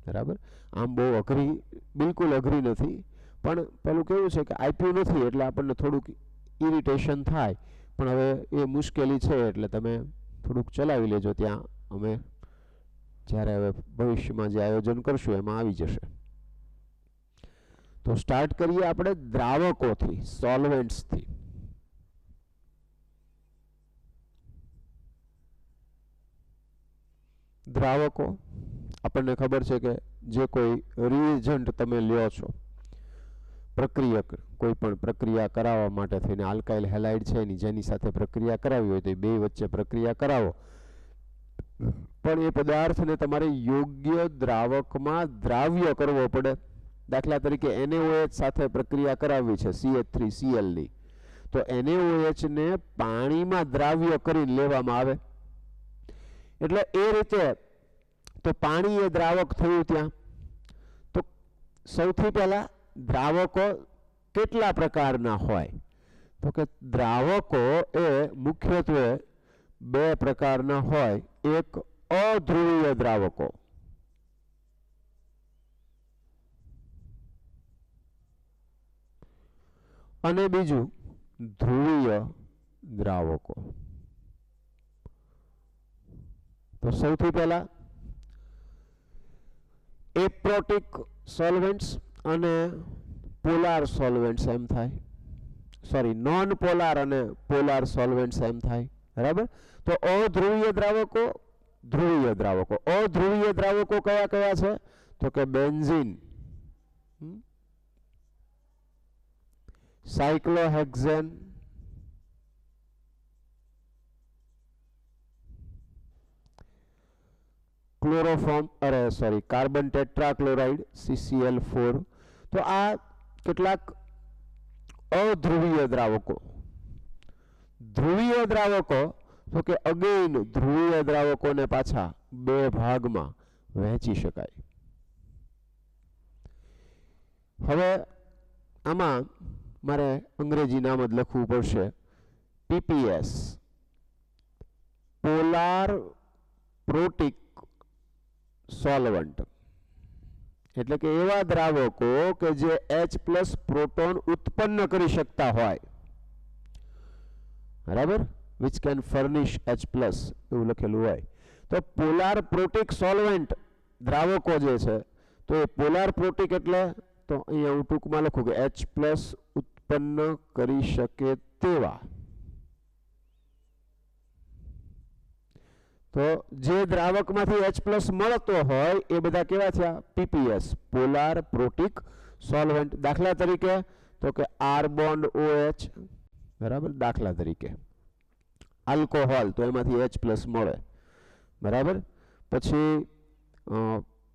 બરાબર? આમ બહુ અઘરી, બિલકુલ અઘરી નથી, પણ પેલું કેવું છે કે આપ્યું નથી એટલે આપણને થોડુંક ઇરિટેશન થાય, પણ હવે એ મુશ્કેલી છે એટલે તમે થોડુંક ચલાવી લેજો. ત્યાં અમે જ્યારે હવે ભવિષ્યમાં જે આયોજન કરશું એમાં આવી જશે. તો સ્ટાર્ટ કરીએ આપણે દ્રાવકોથી, સોલ્વેન્ટ્સથી. દ્રાવકો આપણને ખબર છે કે જે કોઈ રિએજન્ટ તમે લ્યો છો, પ્રક્રિયક કોઈ પણ પ્રક્રિયા કરાવવા માટે થઈને આલ્કાઇલ હેલાઇડ છે એની જેની સાથે પ્રક્રિયા કરાવી હોય તો એ બે વચ્ચે પ્રક્રિયા કરાવો, પણ એ પદાર્થને તમારે યોગ્ય દ્રાવકમાં દ્રાવ્ય કરવો પડે. દાખલા તરીકે NaOH સાથે પ્રક્રિયા કરાવવી છે CH3Cl ની, તો NaOH ને પાણીમાં દ્રાવ્ય કરીને લેવામાં આવે. એટલે એ રીતે તો પાણી એ દ્રાવક થયું. ત્યાં તો સૌથી પહેલા દ્રાવકો કેટલા પ્રકારના હોય? તો કે દ્રાવકો એ મુખ્યત્વે બે પ્રકારના હોય. એક અધ્રુવીય દ્રાવકો, અને બીજું ધ્રુવીય દ્રાવકો. તો સૌથી પહેલા એપ્રોટિક સોલ્વેન્ટ્સ અને પોલાર સોલ્વેન્ટ્સ એમ થાય. સોરી, નોન પોલાર અને પોલાર સોલ્વેન્ટ્સ એમ થાય. બરાબર. તો અધ્રુવીય દ્રાવકો, ધ્રુવીય દ્રાવકો. અધ્રુવીય દ્રાવકો કયા કયા છે? તો કે benzene, cyclohexene, carbon tetrachloride CCl4. તો આ કેટલાક અધ્રુવીય દ્રાવકો. ધ્રુવીય દ્રાવકો તો કે અગેન ધ્રુવીય દ્રાવકોને પાછા બે ભાગમાં વહેંચી શકાય. હવે આમાં મારે અંગ્રેજી નામ જ લખવું પડશે. PPS, પોલાર પ્રોટિક સોલ્વન્ટ, એટલે કે એવા દ્રાવકો કે જે H+ પ્રોટોન ઉત્પન્ન કરી શકતા હોય. બરાબર, which can furnish H+ એવું લખેલું હોય. તો પોલાર પ્રોટિક સોલ્વેન્ટ દ્રાવકો જે છે, તો એ પોલાર પ્રોટિક એટલે તો અહીંયા હું ટૂંકમાં લખું કે H+ ઉત્પન્ન કરી શકે તેવા. તો જે દ્રાવકમાંથી H+ મળતો હોય એ બધા કેવા થયા? PPS, polar protic solvent. દાખલા તરીકે તો કે R બોન્ડ OH. બરાબર. દાખલા તરીકે આલ્કોહોલ, તો એમાંથી H+ મળે. બરાબર. પછી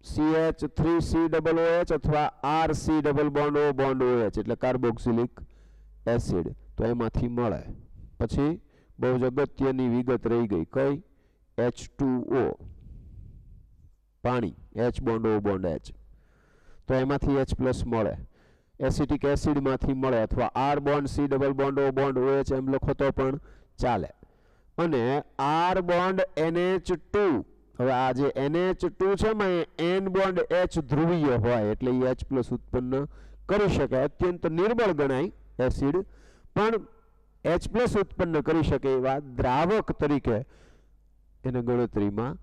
CH3COOH અથવા RC double bond O bond OH એટલે કાર્બોક્સિલિક એસિડ, તો એમાંથી મળે. પછી બહુ જ અગત્યની વિગત રહી ગઈ, કઈ? H2O, પાણી, H bond O bond H, તો એમાંથી H+ મળે. એસિટિક એસિડમાંથી મળે, અથવા R bond C double bond O bond OH એમ લખો તો પણ ચાલે. અને R બોન્ડ NH2, હવે આ જે NH2 છે એમાં N બોન્ડ H ધ્રુવીય હોય એટલે એ H+ ઉત્પન્ન કરી શકે. અત્યંત નિર્બળ ગણાય એસિડ, પણ H+ ઉત્પન્ન કરી શકે એવા દ્રાવક તરીકે એને ગણતરીમાં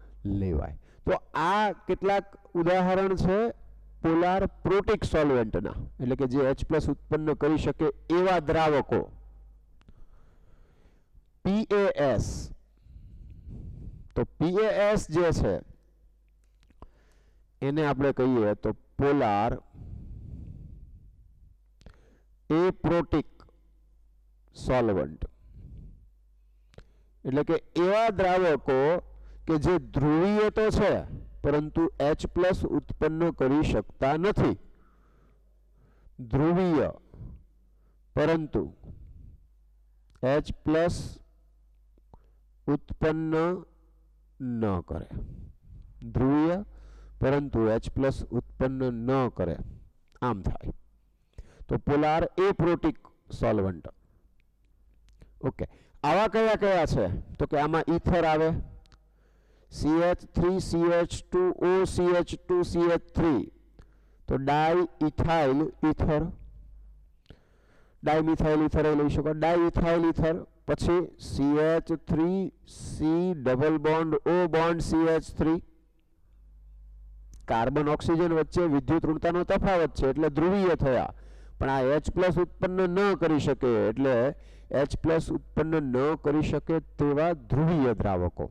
લેવાય. તો આ કેટલાક ઉદાહરણ છે પોલાર પ્રોટિક સોલ્વેન્ટના, એટલે કે જે H+ ઉત્પન્ન કરી શકે એવા દ્રાવકો. PAS, તો PAS જે છે એને આપણે કહીએ તો પોલાર એપ્રોટિક સોલ્વન્ટ, એટલે કે એવા દ્રાવકો કે જે ધ્રુવીય તો છે પરંતુ H+ ઉત્પન્ન કરી શકતા નથી. ધ્રુવીય પરંતુ H+ ઉત્પન્ન ન કરે. ધ્રુવીય પરંતુ H+ ઉત્પન્ન ન કરે, આમ થાય. તો પોલાર એપ્રોટિક સોલ્વન્ટ. ઓકે. આવા કયા કયા છે? તો કે આમાં ઈથર આવે, CH3CH2OCH2CH3, તો ડાઈ ઇથાઇલ ઈથર. ડાયમિથાઇલ ઇથર લઈ શકો, ડાયઇથાઇલ ઇથર, પછી CH3C double bond O bond CH3. Carbon oxygen વચ્ચે વિદ્યુત ઋણતાનો તફાવત છે એટલે ધ્રુવીય થયા, પણ આ H+ ઉત્પન્ન ન કરી શકે એટલે H+ ઉત્પન્ન ન કરી શકે તેવા ધ્રુવીય દ્રાવકો.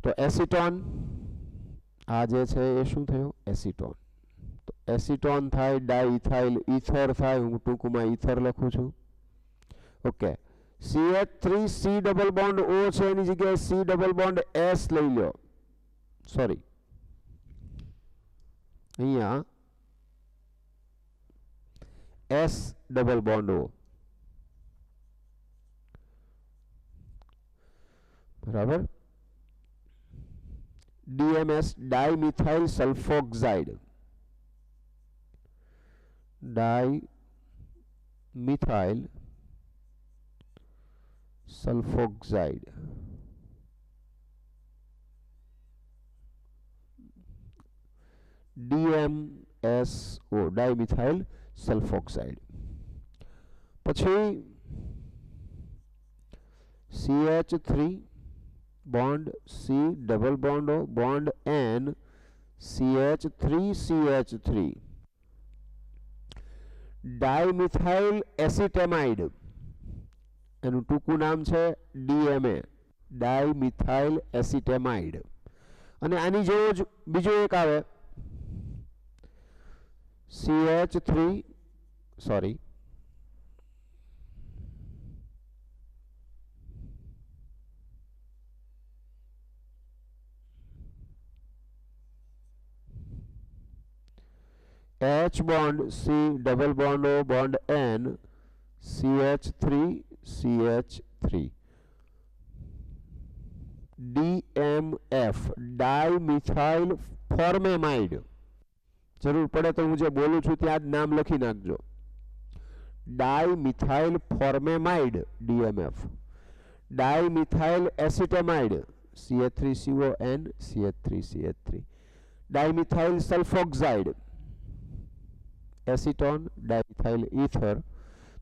તો એસિટોન, આ જે છે એ શું થયું? એસિટોન. તો એસિટોન થાય, ડાયઇથાઇલ ઇથર થાય, હું ટૂંકમાં ઇથર લખું છું. Okay, CH3C double bond O છે એની જગ્યાએ C ડબલ બોન્ડ S લઈ લો. સોરી, અહીંયા S ડબલ બોન્ડ O. બરાબર. DMS dimethyl sulphoxide, dimethyl sulphoxide. DMSO dimethyl sulphoxide. પછી CH3 bond C double bond O bond N CH3CH3 dimethyl acetamide, એનું ટૂંકું નામ છે DMA, ડાયમિથાઇલ એસિટેમાઇડ. અને આની જેવો જ બીજો એક આવે CH3 sorry H bond C double bond O bond N CH3CH3 DMF dimethyl formamide. જરૂર પડે તો હું જે બોલું છું ત્યાં જ નામ લખી નાખજો. Dimethyl formamide DMF, dimethyl acetamide CH3CON CH3CH3, dimethyl sulphoxide acetone, dimethyl ether.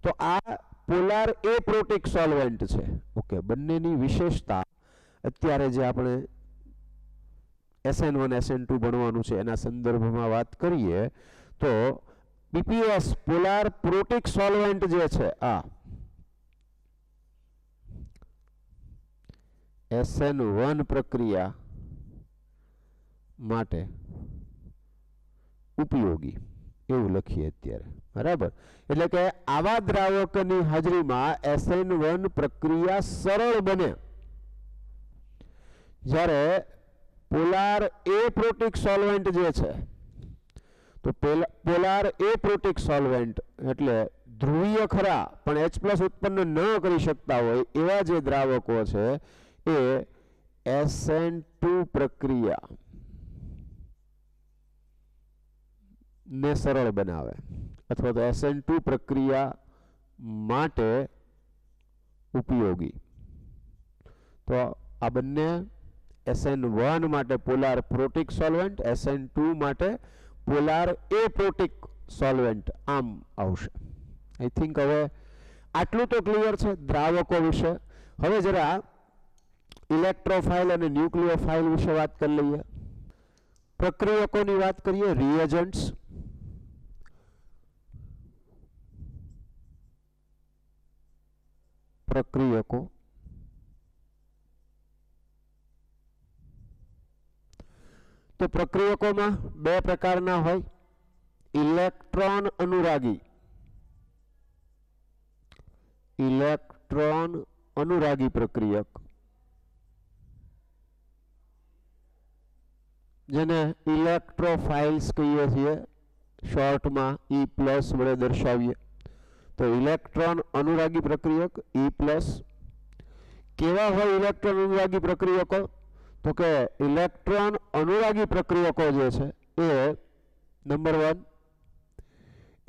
તો આ પોલાર એપ્રોટિક સોલ્વેન્ટ છે. ઓકે, બંનેની વિશેષતા અત્યારે જે આપણે SN1 SN2 ભણવાનું છે એના સંદર્ભમાં વાત કરીએ તો PPS પોલાર પ્રોટિક સોલ્વેન્ટ જે છે આ SN1 પ્રક્રિયા માટે ઉપયોગી એવું લખીએ અત્યારે. બરાબર. એટલે કે આવા દ્રાવકની હાજરીમાં SN1 પ્રક્રિયા સરળ બને. જ્યારે પોલાર એપ્રોટિક સોલ્વેન્ટ જે છે તો પોલાર એપ્રોટિક સોલ્વેન્ટ એટલે ધ્રુવીય ખરા પણ H+ ઉત્પન્ન ન કરી શકતા હોય એવા જે દ્રાવકો છે એ SN2 પ્રક્રિયા ને સરળ બનાવે અથવા તો SN2 પ્રક્રિયા માટે ઉપયોગી. તો આ બંને SN1 માટે પોલાર પ્રોટિક સોલ્વેન્ટ, SN2 માટે પોલાર એપ્રોટિક સોલ્વેન્ટ આમ આવશે. આઈ થિંક હવે આટલું તો ક્લિયર છે દ્રાવકો વિશે. હવે જરા ઇલેક્ટ્રોફાઇલ અને ન્યુક્લિયોફાઇલ વિશે વાત કરી લઈએ. પ્રક્રિયકોની વાત કરીએ. રિએજન્ટ્સ, પ્રક્રિયકો. તો પ્રક્રિયકોમાં બે પ્રકારના હોય. ઇલેક્ટ્રોન અનુરાગી, ઇલેક્ટ્રોન અનુરાગી પ્રક્રિયક, જેને ઇલેક્ટ્રોફાઇલ્સ કહીએ છીએ, શોર્ટમાં E+ વડે દર્શાવીએ. તો ઇલેક્ટ્રોન અનુરાગી પ્રક્રિયક E+. કેવા હોય ઇલેક્ટ્રોન અનુરાગી પ્રક્રિયકો? તો કે ઇલેક્ટ્રોન અનુરાગી પ્રક્રિયકો જે છે એ નંબર 1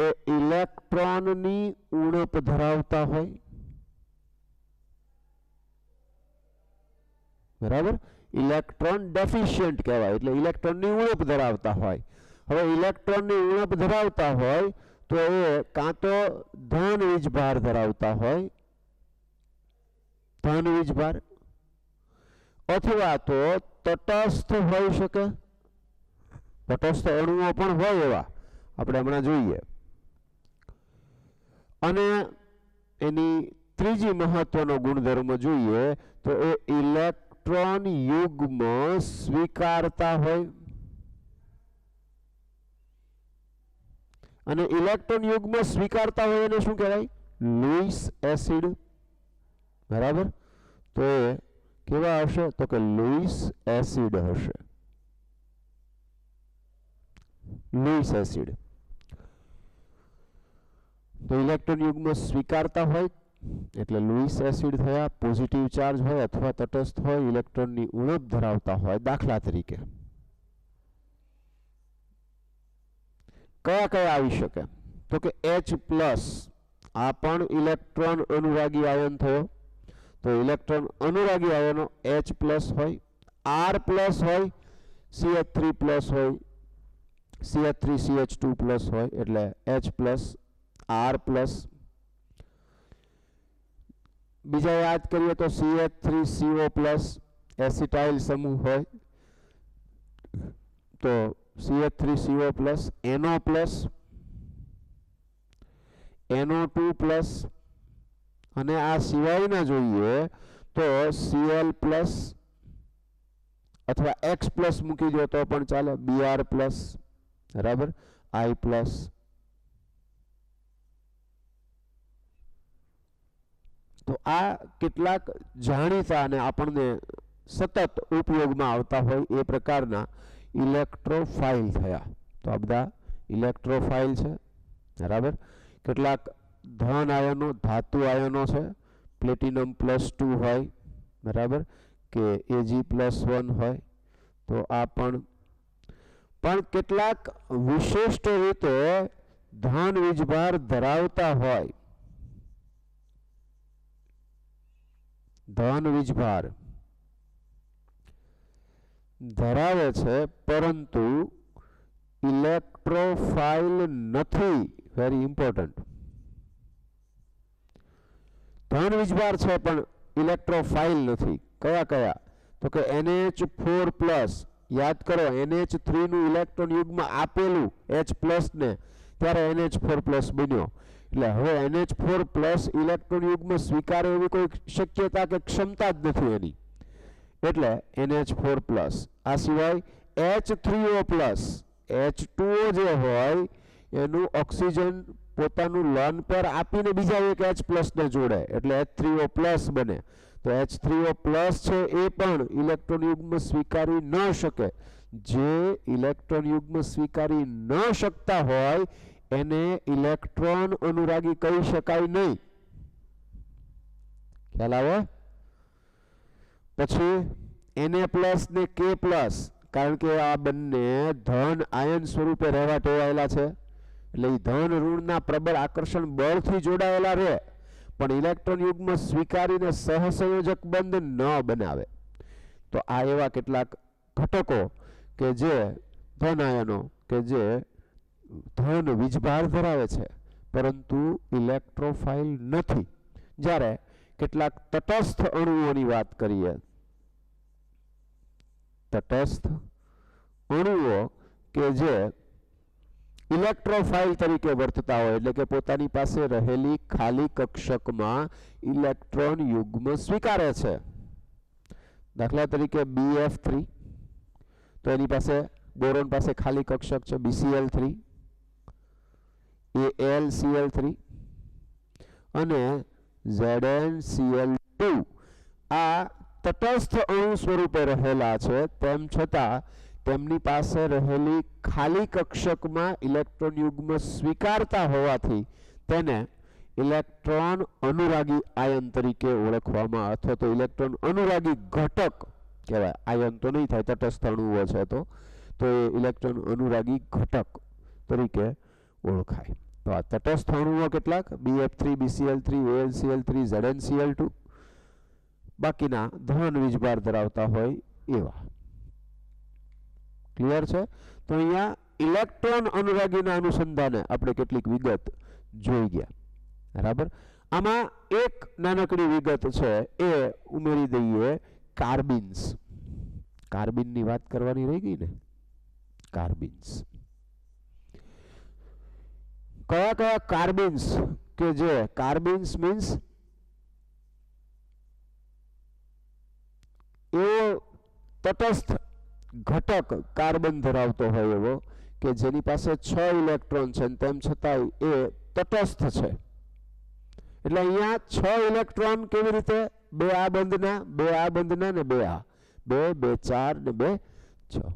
એ ઇલેક્ટ્રોનની ઉણપ ધરાવતા હોય. બરાબર. ઇલેક્ટ્રોન ડેફિશિયન્ટ કહેવાય એટલે ઇલેક્ટ્રોનની ઉણપ ધરાવતા હોય. હવે ઇલેક્ટ્રોનની ઉણપ ધરાવતા હોય તો એ કાં તો ધન વીજભાર ધરાવતા હોય, ધન વીજભાર, અથવા તો તટસ્થ હોઈ શકે, તટસ્થ અણુઓ પણ હોય એવા આપણે હમણાં જોઈએ. અને એની ત્રીજી મહત્વનો ગુણધર્મ જોઈએ તો એ ઇલેક્ટ્રોન યુગ્મ સ્વીકારતા હોય. અને ઇલેક્ટ્રોન યુગ્મ સ્વીકારતા હોય એને શું કહેવાય? Louis acid. બરાબર, તો એ કેવા હશે? તો કે લુઈસ એસિડ હશે. Louis acid. તો ઇલેક્ટ્રોન યુગ્મ સ્વીકારતા હોય એટલે લુઈસ એસિડ થયા. પોઝિટિવ ચાર્જ હોય અથવા તટસ્થ હોય, ઇલેક્ટ્રોનની ઉણપ ધરાવતા હોય. દાખલા તરીકે કયા કયા આવી શકે? તો કે H+, આ પણ ઇલેક્ટ્રોન અનુરાગી આયન થયો. તો ઇલેક્ટ્રોન અનુરાગી આયનો H+ હોય, R+ હોય, CH3+ હોય, CH3CH2+ હોય એટલે H+, R+. બીજા યાદ કરીએ તો CH3CO+, એસિટાઇલ સમૂહ હોય તો CH3CO+, NO+, NO2+, અને આ સિવાયના જોઈએ તો Cl+ અથવા X+ મૂકી દો તો પણ ચાલે, Br+, બરાબર, I+. તો આ કેટલાક જાણીતા અને આપણને સતત ઉપયોગમાં આવતા હોય એ પ્રકારના ઇલેક્ટ્રોફાઇલ થયા. તો આ બધા ઇલેક્ટ્રોફાઇલ છે. બરાબર, કેટલાક ધન આયનો, ધાતુ આયનો છે. પ્લેટિનમ +2 હોય, બરાબર, કે Ag+1 હોય. તો આ પણ કેટલાક વિશિષ્ટ રીતે ધન વીજભાર ધરાવતા હોય. ધન વીજભાર ધરાવે છે પરંતુ ઇલેક્ટ્રોફાઇલ નથી. Very important. ધન વીજભાર છે પણ ઇલેક્ટ્રોફાઇલ નથી. કયા કયા? તો કે NH4+. યાદ કરો, NH3 નું ઇલેક્ટ્રોન યુગ્મ આપેલું H+ ને ત્યારે NH4+ બન્યો. એટલે હવે NH4+ ઇલેક્ટ્રોન યુગ્મ સ્વીકારે એવી કોઈ શક્યતા કે ક્ષમતા જ નથી એની. એટલે NH4+. આ સિવાય H3O+, H2O જે હોય એનું ઓક્સિજન પોતાનું લોન પર આપીને બીજા એક H+ ને જોડે એટલે H3O+ બને. તો H3O+ છે એ પણ ઇલેક્ટ્રોન યુગ્મ સ્વીકારી ન શકે. જે ઇલેક્ટ્રોન યુગ્મ સ્વીકારી ન શકતા હોય એને ઇલેક્ટ્રોન અનુરાગી કહી શકાય નહીં. ખ્યાલ આવે? પછી Na+ ને K+, કારણ કે આ બંને ધન આયન સ્વરૂપે રહેવા ટેવાયેલા છે એટલે એ ધન ઋણના પ્રબળ આકર્ષણ બળથી જોડાયેલા રહે પણ ઇલેક્ટ્રોન યુગ્મ સ્વીકારીને સહસંયોજક બંધ ન બનાવે. તો આ એવા કેટલાક ઘટકો કે જે ધન આયનો કે જે ધન વીજભાર ધરાવે છે પરંતુ ઇલેક્ટ્રોફાઇલ નથી. જ્યારે કેટલાક તટસ્થ અણુઓની વાત કરીએ, તટસ્થ અણુઓ કે જે ઇલેક્ટ્રોફાઇલ તરીકે વર્તતા હોય એટલે કે પોતાની પાસે રહેલી ખાલી કક્ષકમાં ઇલેક્ટ્રોન યુગ્મ સ્વીકારે છે. દાખલા તરીકે BF3, તો એની પાસે બોરોન પાસે ખાલી કક્ષક છે BCl3, AlCl3 અને ZnCl2. આ તટસ્થ અણુ સ્વરૂપે રહેલા છે તેમ છતાં તેમની પાસે રહેલી ખાલી કક્ષકમાં ઇલેક્ટ્રોન યુગ્મ સ્વીકારતા હોવાથી તેને ઇલેક્ટ્રોન અનુરાગી આયન તરીકે ઓળખવામાં અથવા તો ઇલેક્ટ્રોન અનુરાગી ઘટક કહેવાય. આયન તો નહીં થાય, તટસ્થ અણુઓ છે તો એ ઇલેક્ટ્રોન અનુરાગી ઘટક તરીકે ઓળખાય. તો આ તટસ્થ અણુઓ કેટલાક BF3, BCl3, AlCl3, ZnCl2, બાકીના ધન વીજભાર ધરાવતા હોય એવા. ક્લિયર છે? તો અહીંયા ઇલેક્ટ્રોન અનુરાગીના અનુસંધાને આપણે કેટલીક વિગત જોઈ ગયા, બરાબર. આમાં એક નાનકડી વિગત છે એ ઉમેરી દઈએ, કાર્બિન્સ. કાર્બિનની વાત કરવાની રહી ગઈ ને. કાર્બિન્સ કયા કયા કાર્બિન્સ કે જે કાર્બિન્સ મીન્સ એવો તટસ્થ ઘટક કાર્બન ધરાવતો હોય એવો કે જેની પાસે 6 ઇલેક્ટ્રોન છે તેમ છતાં એ તટસ્થ છે. એટલે અહીંયા 6 ઇલેક્ટ્રોન કેવી રીતે? 2 આ બંધના, 2 આ બંધના ને 2 આ, 2 2 4 ને 2 6.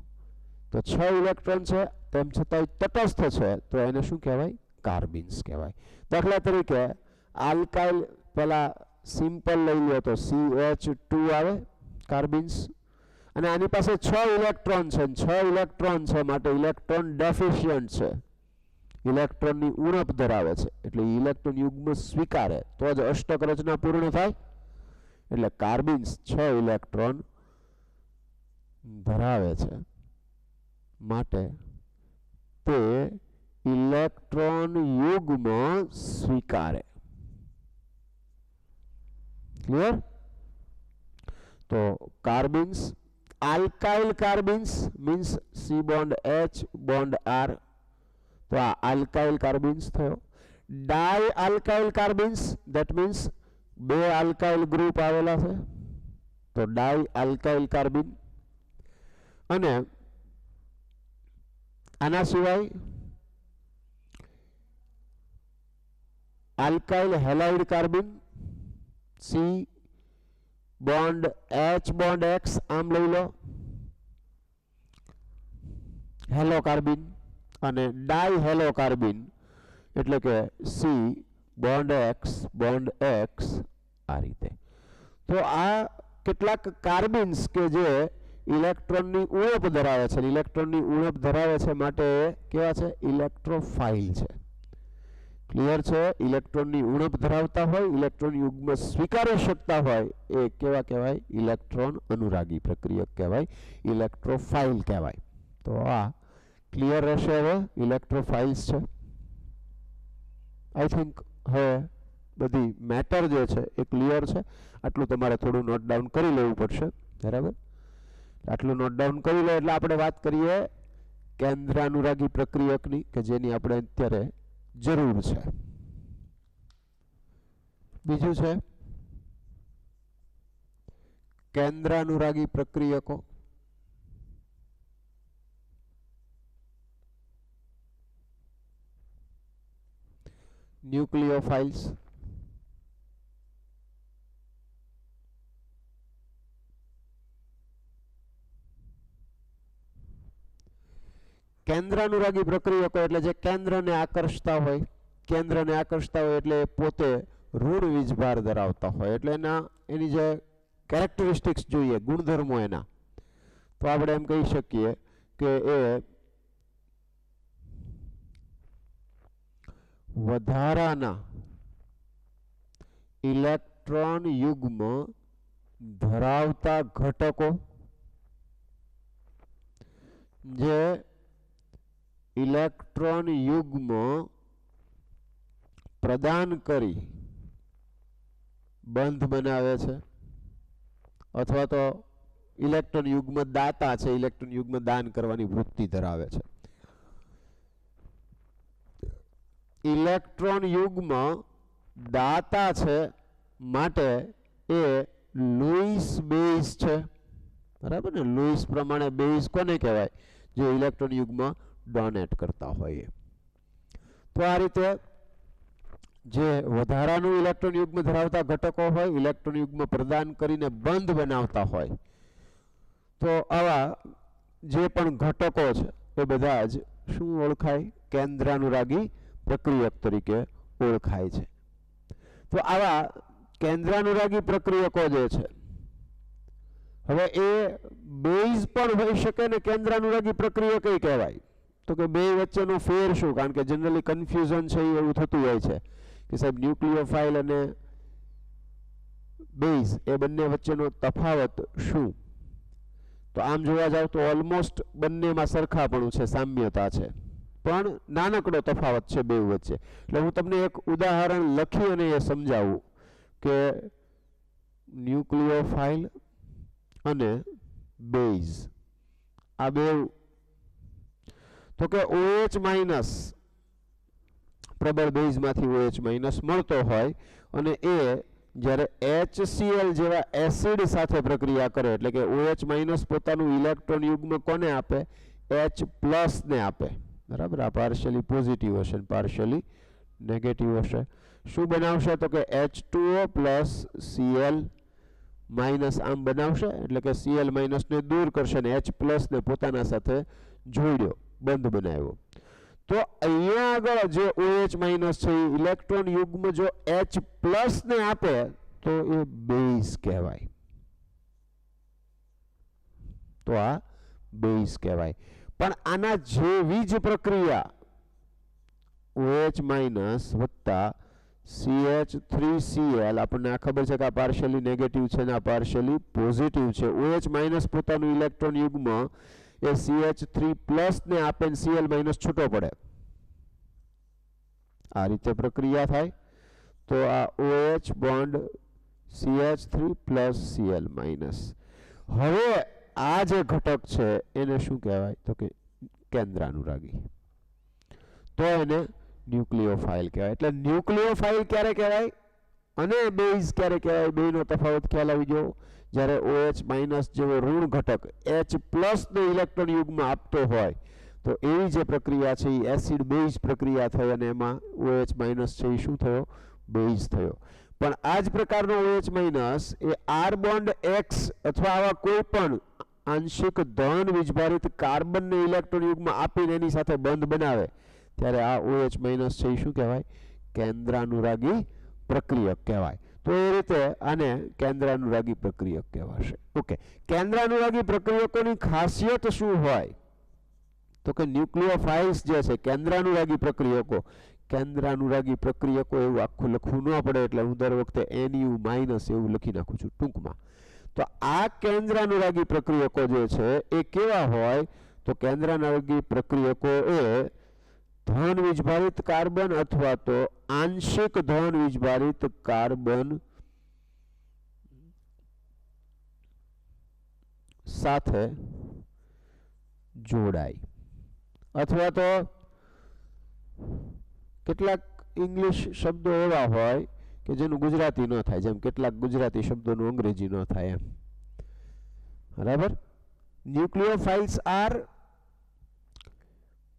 તો 6 ઇલેક્ટ્રોન છે તેમ છતાં તટસ્થ છે, તો એને શું કહેવાય? કાર્બિન્સ કહેવાય. દાખલા તરીકે આલ્કાઇલ, પેલા સિમ્પલ લઈ લો તો CH2 આવે, કાર્બિન્સ. અને આની પાસે 6 ઇલેક્ટ્રોન છે, 6 ઇલેક્ટ્રોન છે માટે ઇલેક્ટ્રોન ડેફિશિયન્ટ છે, ઇલેક્ટ્રોનની ઉણપ ધરાવે છે. એટલે ઇલેક્ટ્રોન યુગ્મ સ્વીકારે તો જ અષ્ટક રચના પૂર્ણ થાય. એટલે કાર્બિન્સ 6 ઇલેક્ટ્રોન ધરાવે છે માટે તે ઇલેક્ટ્રોન યુગ્મ સ્વીકારે. ક્લિયર? તો carbenes, alkyl carbenes means C bond H bond R, તો આ આલ્કાઇલ કાર્બિન્સ થયો. Dialkyl carbenes, that means 2 alkyl group આવેલા છે, તો ડાય આલ્કાઇલ કાર્બિન. અને આના સિવાય alkyl halide carbene, C bond H bond X, આમ લઈ લો, હેલો કાર્બિન. અને ડાય હેલો કાર્બિન એટલે કે C bond X bond X, આ રીતે. તો આ કેટલાક કાર્બિન્સ કે જે ઇલેક્ટ્રોનની ઉણપ ધરાવે છે, ઇલેક્ટ્રોનની ઉણપ ધરાવે છે માટે કેવા છે? ઇલેક્ટ્રોફાઇલ છે. ક્લિયર છે? ઇલેક્ટ્રોનની ઉણપ ધરાવતા હોય, ઇલેક્ટ્રોન યુગ્મ સ્વીકારી શકતા હોય એ કેવા કહેવાય? ઇલેક્ટ્રોન અનુરાગી પ્રક્રિયક કહેવાય, ઇલેક્ટ્રોફાઇલ કહેવાય. તો આ ક્લિયર રહેશે. હવે ઇલેક્ટ્રોફાઇલ્સ છે. આઈ થિંક હવે બધી મેટર જે છે એ ક્લિયર છે. આટલું તમારે થોડું નોટ ડાઉન કરી લેવું પડશે, બરાબર. આટલું નોટ ડાઉન કરી લે એટલે આપણે વાત કરીએ કેન્દ્રાનુરાગી પ્રક્રિયકની, કે જેની આપણે અત્યારે જરૂર છે. બીજું છે કેન્દ્રાનુરાગી પ્રક્રિયકો. ન્યુક્લિયોફાઇલ્સ. કેન્દ્રાનુરાગી પ્રક્રિયકો એટલે જે કેન્દ્રને આકર્ષતા હોય, કેન્દ્રને આકર્ષતા હોય એટલે પોતે ઋણ વીજભાર ધરાવતા હોય, એટલે એની જે કેરેક્ટરિસ્ટિક્સ જોઈએ, ગુણધર્મો એના, તો આપણે એમ કહી શકીએ કે એ વધારાના ઇલેક્ટ્રોન યુગ્મ ધરાવતા ઘટકો, જે ઇલેક્ટ્રોન યુગ્મ પ્રદાન કરી બંધ બનાવે છે, અથવા તો ઇલેક્ટ્રોન યુગ્મ દાતા છે, ઇલેક્ટ્રોન યુગ્મ દાન કરવાની વૃત્તિ ધરાવે છે. ઇલેક્ટ્રોન યુગ્મ દાતા છે માટે એ લુઈસ બેઝ છે, બરાબર ને. લુઈસ પ્રમાણે બેઝ કોને કહેવાય? જે ઇલેક્ટ્રોન યુગ્મ ડોનેટ કરતા હોય. તો આ રીતે જે વધારાનું ઇલેક્ટ્રોન યુગ્મ ધરાવતા ઘટકો હોય, ઇલેક્ટ્રોન યુગ્મ પ્રદાન કરીને બંધ બનાવતા હોય, તો આવા જે પણ ઘટકો છે એ બધા જ શું ઓળખાય? કેન્દ્રાનુરાગી પ્રક્રિયક તરીકે ઓળખાય છે. તો આવા કેન્દ્રાનુરાગી પ્રક્રિયકો જે છે, હવે એ બેઝ પણ હોઈ શકે ને કેન્દ્રાનુરાગી પ્રક્રિયક કહેવાય. તો કે બે વચ્ચેનો ફેર શું? કારણ કે જનરલી કન્ફ્યુઝન છે એવું થતું હોય છે કે સાહેબ ન્યુક્લિયોફાઇલ અને બેઝ એ બંને વચ્ચેનો તફાવત શું? તો આમ જોવા જાવ તો ઓલમોસ્ટ બંનેમાં સરખાપણું છે, સામ્યતા છે, પણ નાનકડો તફાવત છે બે વચ્ચે. એટલે હું તમને એક ઉદાહરણ લખી અને એ સમજાવું કે ન્યુક્લિયોફાઇલ અને બેઝ આ બે, તો કે OH માઇનસ પ્રબળ બેઝમાંથી OH માઇનસ મળતો હોય અને એ જ્યારે HCl જેવા એસિડ સાથે પ્રક્રિયા કરે, એટલે કે OH માઇનસ પોતાનું ઇલેક્ટ્રોન યુગ્મ કોને આપે? H પ્લસ ને આપે, બરાબર. આ પાર્શિયલી પોઝિટિવ હશે, પાર્શિયલી નેગેટિવ હશે. શું બનાવશે? તો કે H2O પ્લસ Cl માઇનસ આમ બનાવશે, એટલે કે Cl માઇનસ ને દૂર કરશે અને H પ્લસ ને પોતાના સાથે જોડ્યો, બંધ બનાવ્યો. તો અહીંયા આગળ જે OH માઇનસ છે એ ઇલેક્ટ્રોન યુગ્મ જો H પ્લસ ને આપે તો એ બેઝ કહેવાય. તો આ બેઝ કહેવાય. પણ આના જેવી જ પ્રક્રિયા OH માઇનસ વત્તા CH3Cl, આપણને આ ખબર છે કે આ પાર્શિયલી નેગેટિવ છે ને આ પાર્શિયલી પોઝિટિવ છે. OH માઇનસ પોતાનું ઇલેક્ટ્રોન યુગ્મ એ CH3 પ્લસ ને આપે ને Cl માઇનસ છૂટો પડે. આ રીતે પ્રક્રિયા થાય તો આ OH bond CH3 plus Cl minus. હવે આ જે ઘટક છે એને શું કહેવાય? તો કે કેન્દ્રાનુરાગી. તો એને ન્યુક્લિયોફાઇલ કહેવાય. એટલે ન્યુક્લિયોફાઇલ ક્યારે કહેવાય અને બેઝ ક્યારે કહેવાય? બેનો તફાવત ખ્યાલ આવી ગયો. જ્યારે OH માઇનસ જેવો ઋણ ઘટક H પ્લસ ને ઇલેક્ટ્રોન યુગ્મ આપતો હોય તો એવી જે પ્રક્રિયા છે એ એસિડ બેઝ પ્રક્રિયા થઈ અને એમાં OH માઇનસ છે એ શું થયો? બેઝ થયો. પણ આ જ પ્રકારનો OH માઇનસ એ R બોન્ડ X અથવા આવા કોઈ પણ આંશિક ધન વીજભારિત કાર્બનને ઇલેક્ટ્રોન યુગ્મ આપીને એની સાથે બંધ બનાવે ત્યારે આ OH માઇનસ છે એ શું કહેવાય? કેન્દ્રાનુરાગી પ્રક્રિયક કહેવાય. તો એ રીતે આને કેન્દ્રાનુરાગી પ્રક્રિયક કહેવાશે. ઓકે, કેન્દ્રાનુરાગી પ્રક્રિયકોની ખાસિયત શું હોય? તો કે ન્યુક્લિયોફાઇલ્સ જે છે કેન્દ્રાનુરાગી પ્રક્રિયકો, કેન્દ્રાનુરાગી પ્રક્રિયકો એવું આખું લખવું ન પડે એટલે હું દર વખતે NU માઇનસ એવું લખી નાખું છું ટૂંકમાં. તો આ કેન્દ્રાનુરાગી પ્રક્રિયકો જે છે એ કેવા હોય? તો કેન્દ્રાનુરાગી પ્રક્રિયકો એ ધન વીજભારિત કાર્બન અથવા તો આંશિક ધન વીજભારિત કાર્બન સાથે જોડાય, અથવા તો કેટલાક ઇંગ્લિશ શબ્દો એવા હોય કે જેનું ગુજરાતી ન થાય, જેમ કેટલાક ગુજરાતી શબ્દોનું અંગ્રેજી ન થાય એમ, બરાબર. ન્યુક્લિયોફાઇલ્સ R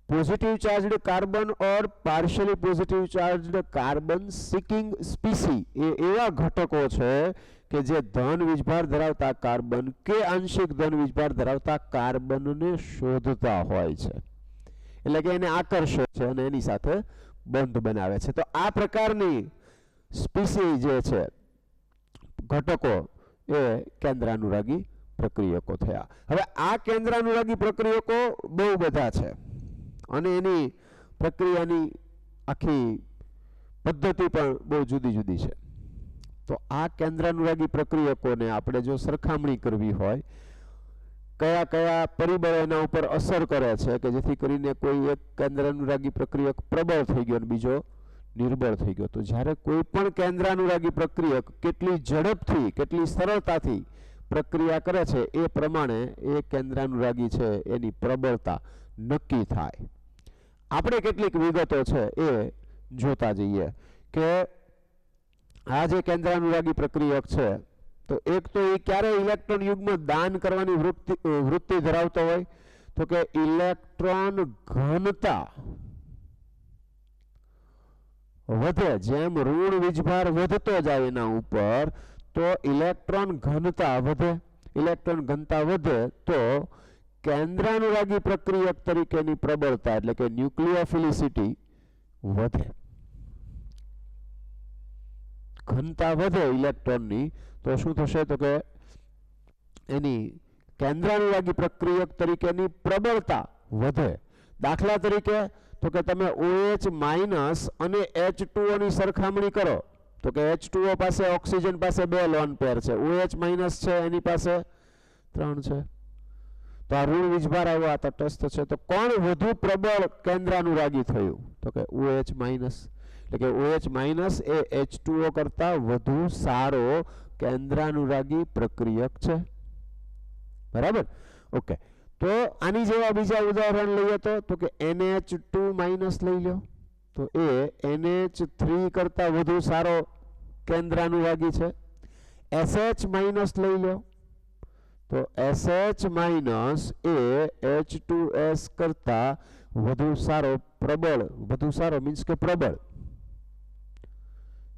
positive charged carbon or partially positive charged carbon seeking species. એ એવા ઘટકો છે કે જે ધન વીજભાર ધરાવતા કાર્બન કે આંશિક ધન વીજભાર ધરાવતા કાર્બનને શોધતા હોય છે, એટલે કે એને આકર્ષે છે અને એની સાથે બંધ બનાવે છે. તો આ પ્રકારની સ્પીસી જે છે ઘટકો એ કેન્દ્રાનુરાગી પ્રક્રિયકો થયા. હવે આ કેન્દ્રાનુરાગી પ્રક્રિયકો બહુ બધા છે અને એની પ્રક્રિયાની આખી પદ્ધતિ પણ બહુ જુદી જુદી છે. તો આ કેન્દ્રાનુરાગી પ્રક્રિયકોને આપણે જો સરખામણી કરવી હોય, કયા કયા પરિબળો એના ઉપર અસર કરે છે કે જેથી કરીને કોઈ એક કેન્દ્રાનુરાગી પ્રક્રિયક પ્રબળ થઈ ગયો અને બીજો નિર્બળ થઈ ગયો, તો જ્યારે કોઈ પણ કેન્દ્રાનુરાગી પ્રક્રિયક કેટલી ઝડપથી કેટલી સરળતાથી પ્રક્રિયા કરે છે એ પ્રમાણે એ કેન્દ્રાનુરાગી છે એની પ્રબળતા નક્કી થાય. આપણે કેટલીક વિગતો છે એ જોતા જઈએ કે આ જે કેન્દ્રાનુરાગી પ્રક્રિયક છે તો એક તો એ ક્યારે ઇલેક્ટ્રોન યુગ્મ દાન કરવાની વૃત્તિ ધરાવતો હોય? તો કે ઇલેક્ટ્રોન ઘનતા વધે, જેમ ઋણ વીજભાર વધતો જાય એના ઉપર તો ઇલેક્ટ્રોન ઘનતા વધે. ઇલેક્ટ્રોન ઘનતા વધે તો કેન્દ્રાનુરાગી પ્રક્રિયક તરીકેની પ્રબળતા એટલે કે ન્યુક્લિયોફિલિસિટી વધે. ઘનતા વધે ઇલેક્ટ્રોનની તો શું થશે? તો કે એની કેન્દ્રાનુરાગી પ્રક્રિયક તરીકેની પ્રબળતા વધે. દાખલા તરીકે તો કે તમે OH માઇનસ અને H2O ની સરખામણી કરો તો કે H2O પાસે ઓક્સિજન પાસે 2 લોન પેર છે, OH માઇનસ છે એની પાસે 3 છે. તો આ ઋણ વીજભાર આવ્યો, આ તટસ્થ છે. તો કોણ વધુ પ્રબળ કેન્દ્રાનુરાગી થયું? તો કે OH માઇનસ. એટલે કે OH માઇનસ એ H2O કરતા વધુ સારો કેન્દ્રાનુરાગી પ્રક્રિયક છે. બરાબર? ઓકે. તો આની જેવા બીજા ઉદાહરણ લઈએ તો કે NH2 માઇનસ લઈ લો. તો એ NH3 કરતા વધુ સારો કેન્દ્રાનુરાગી છે. SH માઇનસ લઈ લો. તો SH માઇનસ એ H2S કરતા વધુ સારો પ્રબળ, વધુ સારો મીન્સ કે પ્રબળ,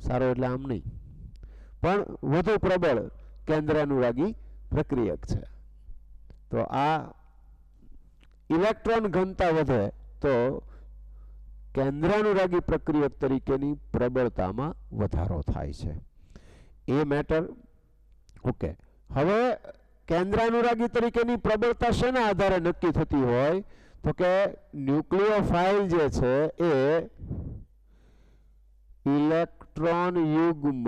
સારો એટલે આમ નહીં, પણ વધુ પ્રબળ કેન્દ્રાનુરાગી પ્રક્રિયક છે. તો આ ઇલેક્ટ્રોન ઘનતા વધે તો કેન્દ્રાનુરાગી પ્રક્રિયક તરીકેની પ્રબળતામાં વધારો થાય છે. એ મેટર. ઓકે. હવે કેન્દ્રાનુરાગી તરીકેની પ્રબળતા શેના આધારે નક્કી થતી હોય? તો કે ન્યુક્લિયોફાઇલ જે છે એ ઇલેક્ટ્રોન યુગ્મ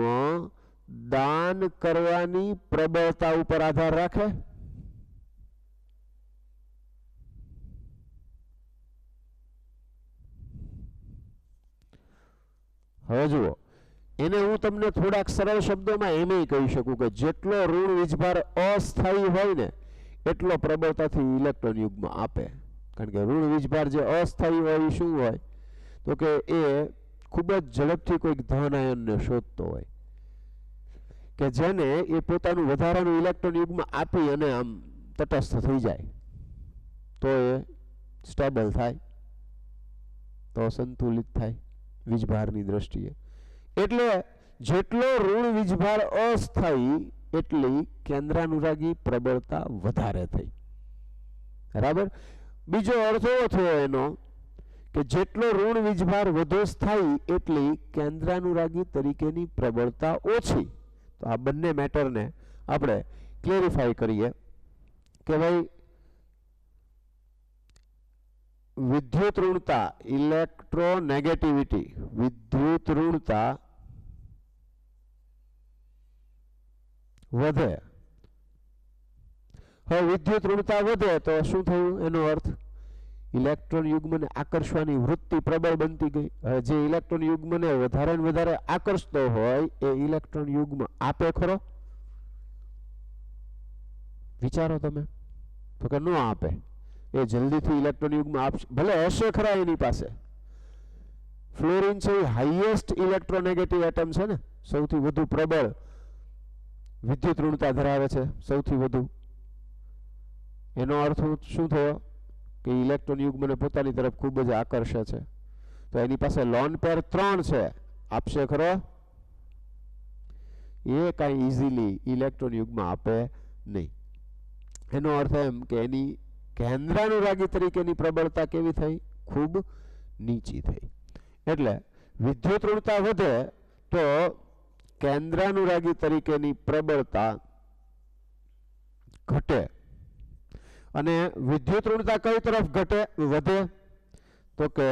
દાન કરવાની પ્રબળતા ઉપર આધાર રાખે. હવે જુઓ, એને હું તમને થોડાક સરળ શબ્દોમાં એમ કહી શકું કે જેટલો ઋણ વીજભાર અસ્થાયી હોય ને એટલો પ્રબળતાથી ઇલેક્ટ્રોન યુગ્મ આપે. કારણ કે ઋણ વીજભાર જે અસ્થાયી હોય એ શું હોય? તો કે એ ખૂબ જ ઝડપથી કોઈક ધન આયનને શોધતો હોય કે જેને એ પોતાનું વધારાનું ઇલેક્ટ્રોન યુગ્મ આપી અને આમ તટસ્થ થઈ જાય તો એ સ્ટેબલ થાય, તો સંતુલિત થાય વીજભારની દ્રષ્ટિએ. એટલે જેટલો ઋણ વીજભાર અસ્થાયી એટલી કેન્દ્રાનુરાગી પ્રબળતા વધારે થઈ. બરાબર? બીજો અર્થ એવો થયો એનો કે જેટલો ઋણ વીજભાર વધુ સ્થાયી એટલી કેન્દ્રાનુરાગી તરીકેની પ્રબળતા ઓછી. તો આ બંને મેટરને આપણે ક્લેરિફાઈ કરીએ કે ભાઈ વિદ્યુત ઋણતા, ઇલેક્ટ્રોનેગેટિવિટી, વિદ્યુત ઋણતા વધે. હવે વિદ્યુત ઋણતા વધે તો શું થયું? એનો અર્થ ઇલેક્ટ્રોન યુગ્મને આકર્ષવાની વૃત્તિ પ્રબળ બનતી ગઈ. હવે જે ઇલેક્ટ્રોન યુગ્મને વધારે ને વધારે આકર્ષતો હોય એ ઇલેક્ટ્રોન યુગ્મ આપે ખરો? વિચારો તમે. તો કે ન આપે. એ જલ્દીથી ઇલેક્ટ્રોન યુગ્મ આપશે, ભલે હશે ખરા એની પાસે. ફ્લોરિન છે એ હાઈએસ્ટ ઇલેક્ટ્રોનેગેટિવ એટમ છે ને, સૌથી વધુ પ્રબળ વિદ્યુત ઋણતા ધરાવે છે, સૌથી વધુ. એનો અર્થ શું થયો? કે ઇલેક્ટ્રોન યુગ્મને પોતાની તરફ ખૂબ જ આકર્ષે છે. તો એની પાસે લોન પેર 3 છે, આપશે ખરો? એ કાંઈ ઇઝીલી ઇલેક્ટ્રોન યુગ્મ આપે નહીં. એનો અર્થ એમ કે એની કેન્દ્રાનુરાગી તરીકેની પ્રબળતા કેવી થઈ? ખૂબ નીચી થઈ. એટલે વિદ્યુત ઋણતા વધે તો કેન્દ્રાનુરાગી તરીકેની પ્રબળતા ઘટે. અને વિદ્યુત ઋણતા કઈ તરફ ઘટે વધે? તો કે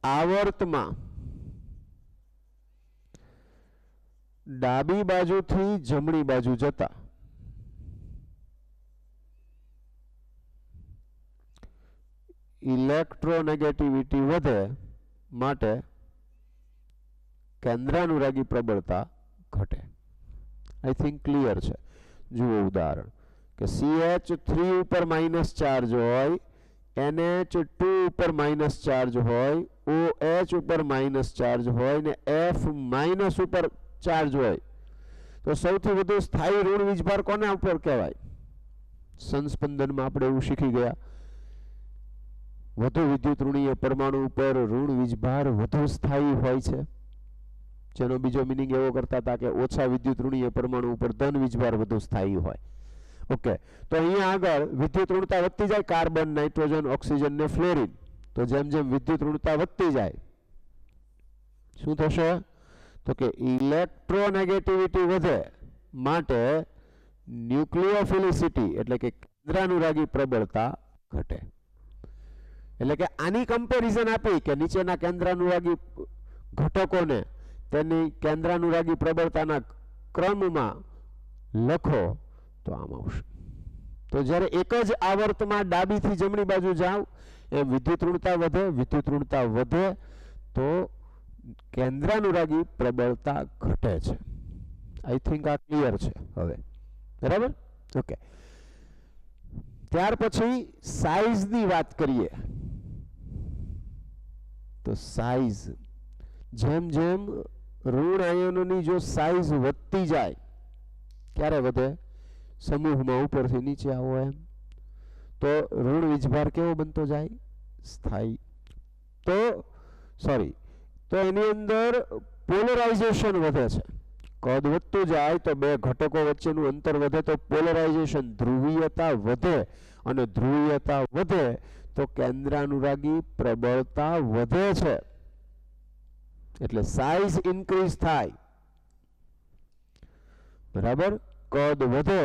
આવર્તમાં ડાબી બાજુથી જમણી બાજુ જતા ઇલેક્ટ્રોનેગેટિવિટી વધે, માટે કેન્દ્રાનુરાગી પ્રબળતા ઘટે. આઈ થિંક ક્લિયર છે. જુઓ ઉદાહરણ કે CH3 ઉપર માઇનસ ચાર્જ હોય, NH2 ઉપર માઇનસ ચાર્જ હોય, OH ઉપર માઇનસ ચાર્જ હોય ને F માઇનસ ઉપર ચાર્જ હોય, તો સૌથી વધુ સ્થાયી ઋણ વીજભાર કોના ઉપર કહેવાય? સંસ્પંદનમાં આપણે એવું શીખી ગયા. વધુ વિદ્યુત ઋણીય પરમાણુ ઉપર ઋણ વીજભાર વધુ સ્થાયી હોય છે, જેનો બીજો મિનિંગ એવો કરતા હતા કે ઓછા વિદ્યુત ઋણીય પરમાણુ ઉપર ધન વીજભાર વધુ સ્થાયી હોય. ઓકે. તો અહીંયા આગળ વિદ્યુત ઋણતા વધતી જાય, કાર્બન, નાઇટ્રોજન, ઓક્સિજન ને ફ્લોરિન. તો જેમ જેમ વિદ્યુત ઋણતા વધતી જાય શું થશે? તો કે ઇલેક્ટ્રોનેગેટિવિટી વધે, માટે ન્યુક્લિયોફિલિસિટી એટલે કે કેન્દ્રાનુરાગી પ્રબળતા ઘટે. એટલે કે આની કમ્પેરિઝન આપી કે નીચેના કેન્દ્રાનુરાગી ઘટકોને તેની કેન્દ્રાનુરાગી પ્રબળતાના ક્રમમાં લખો તો આમ આવશે. तो જ્યારે એક જ આવર્તમાં ડાબીથી જમણી બાજુ જાવ એ વિદ્યુત ઋણતા વધે તો કેન્દ્રાનુરાગી પ્રબળતા ઘટે છે. આઈ થિંક આ ક્લિયર છે હવે, બરાબર? ઓકે. ત્યાર પછી સાઇઝની વાત કરીએ તો સાઇઝ, જેમ જેમ ઋણ આયનોની જો સાઇઝ વધતી જાય, ક્યારે વધે? સમૂહમાં ઉપરથી નીચે આવો એમ, તો ઋણ વીજભાર કેવો બનતો જાય? સ્થાયી. તો એની અંદર પોલરાઇઝેશન વધે છે. કદ વધતું જાય તો બે ઘટકો વચ્ચેનું અંતર વધે તો પોલરાઇઝેશન, ધ્રુવીયતા વધે, અને ધ્રુવીયતા વધે તો કેન્દ્રાનુરાગી પ્રબળતા વધે છે. એટલે સાઇઝ ઇન્ક્રીઝ થાય, બરાબર? કદ વધે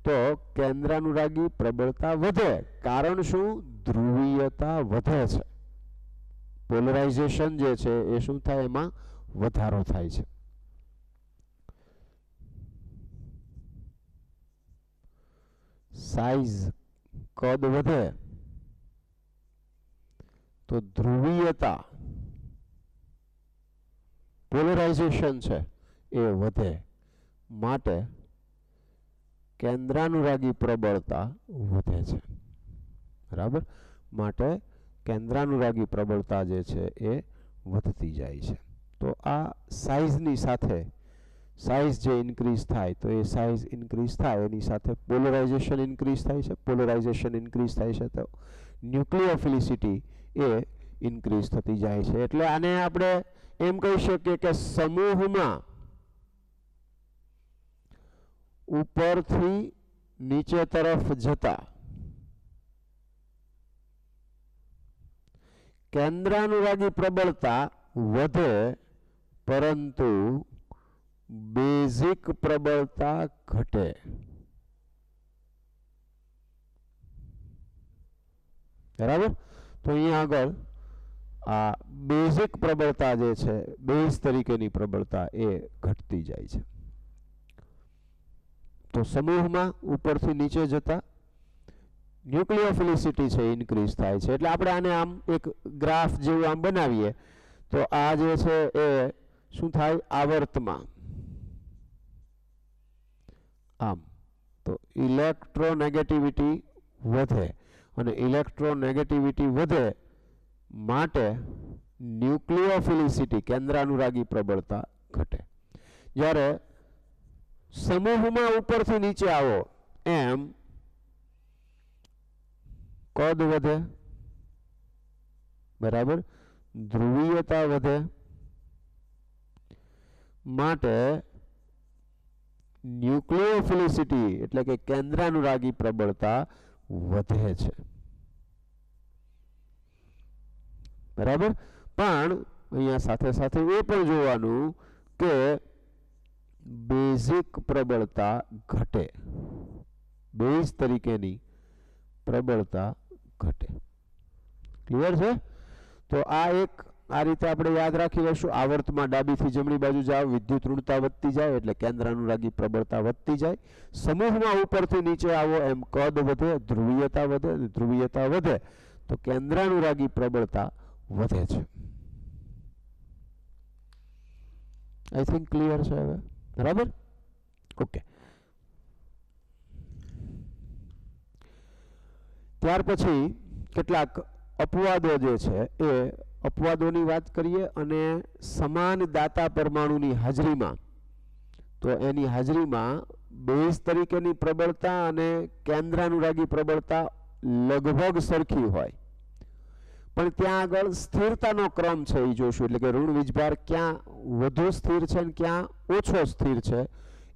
તો કેન્દ્રાનુરાગી પ્રબળતા વધે. કારણ શું? ધ્રુવીયતા વધે છે. પોલરાઇઝેશન જે છે એ શું થાય? એમાં વધારો થાય છે. સાઇઝ, કદ વધે તો ધ્રુવીયતા, પોલરાઇઝેશન છે એ વધે, માટે કેન્દ્રાનુરાગી પ્રબળતા વધે છે. બરાબર? માટે કેન્દ્રાનુરાગી પ્રબળતા જે છે એ વધતી જાય છે. તો આ સાઇઝની સાથે, સાઇઝ જે ઇન્ક્રીઝ થાય તો એ સાઇઝ ઇન્ક્રીઝ થાય એની સાથે પોલરાઇઝેશન ઇન્ક્રીઝ થાય છે. પોલરાઇઝેશન ઇન્ક્રીઝ થાય છે તો ન્યુક્લિયોફિલિસિટી એ ઇન્ક્રીઝ થતી જાય છે. એટલે આને આપણે એમ કહી શકીએ કે સમૂહમાં ઉપરથી નીચે તરફ જતા કેન્દ્રાનુરાગી પ્રબળતા વધે, પરંતુ બેઝિક પ્રબળતા ઘટે. બરાબર? તો અહીંયા આગળ આ બેઝિક પ્રબળતા જે છે, બેઝ તરીકેની પ્રબળતા એ ઘટતી જાય છે. તો સમૂહમાં ઉપરથી નીચે જતા ન્યુક્લિયોફિલિસિટી છે ઇન્ક્રીઝ થાય છે. એટલે આપણે આને આમ એક ગ્રાફ જેવું આમ બનાવીએ તો આ જે છે એ શું થાય? આવર્તમાં આમ તો ઇલેક્ટ્રોનેગેટિવિટી વધે, અને ઇલેક્ટ્રોનેગેટિવિટી વધે માટે ન્યુક્લિયોફિલિસિટી, કેન્દ્રાનુરાગી પ્રબળતા ઘટે. જ્યારે સમૂહમાં ઉપરથી નીચે આવો એમ કદ વધે, બરાબર? ધ્રુવીયતા વધે, માટે ન્યુક્લિયોફિલિસિટી એટલે કે કેન્દ્રાનુરાગી પ્રબળતા વધે છે. બરાબર? પણ અહીંયા સાથે સાથે એ પણ જોવાનું કે બેઝિક પ્રબળતા ઘટે, બેઝ તરીકેની પ્રબળતા ઘટે. ક્લિયર છે? તો આ એક આ રીતે આપણે યાદ રાખી લઈશું. આવર્તમાં ડાબીથી જમણી બાજુ જાવ, વિદ્યુત ઋણતા વધતી જાય એટલે કેન્દ્રાનુરાગી પ્રબળતા વધતી જાય. સમૂહમાં ઉપરથી નીચે આવો એમ કદ વધે, ધ્રુવીયતા વધે, ધ્રુવીયતા વધે તો કેન્દ્રાનુરાગી પ્રબળતા વધે છે. આઈ થિંક ક્લિયર છે હવે, બરાબર? ઓકે. ત્યાર પછી કેટલાક અપવાદો જે છે એ અપવાદોની વાત કરીએ, અને સમાન દાતા પરમાણુની હાજરીમાં, તો એની હાજરીમાં બેઝ તરીકેની પ્રબળતા અને કેન્દ્રાનુરાગી પ્રબળતા લગભગ સરખી હોય, પણ ત્યાં આગળ સ્થિરતાનો ક્રમ છે એ જોશું. એટલે કે ઋણ વીજભાર ક્યાં વધુ સ્થિર છે અને ક્યાં ઓછો સ્થિર છે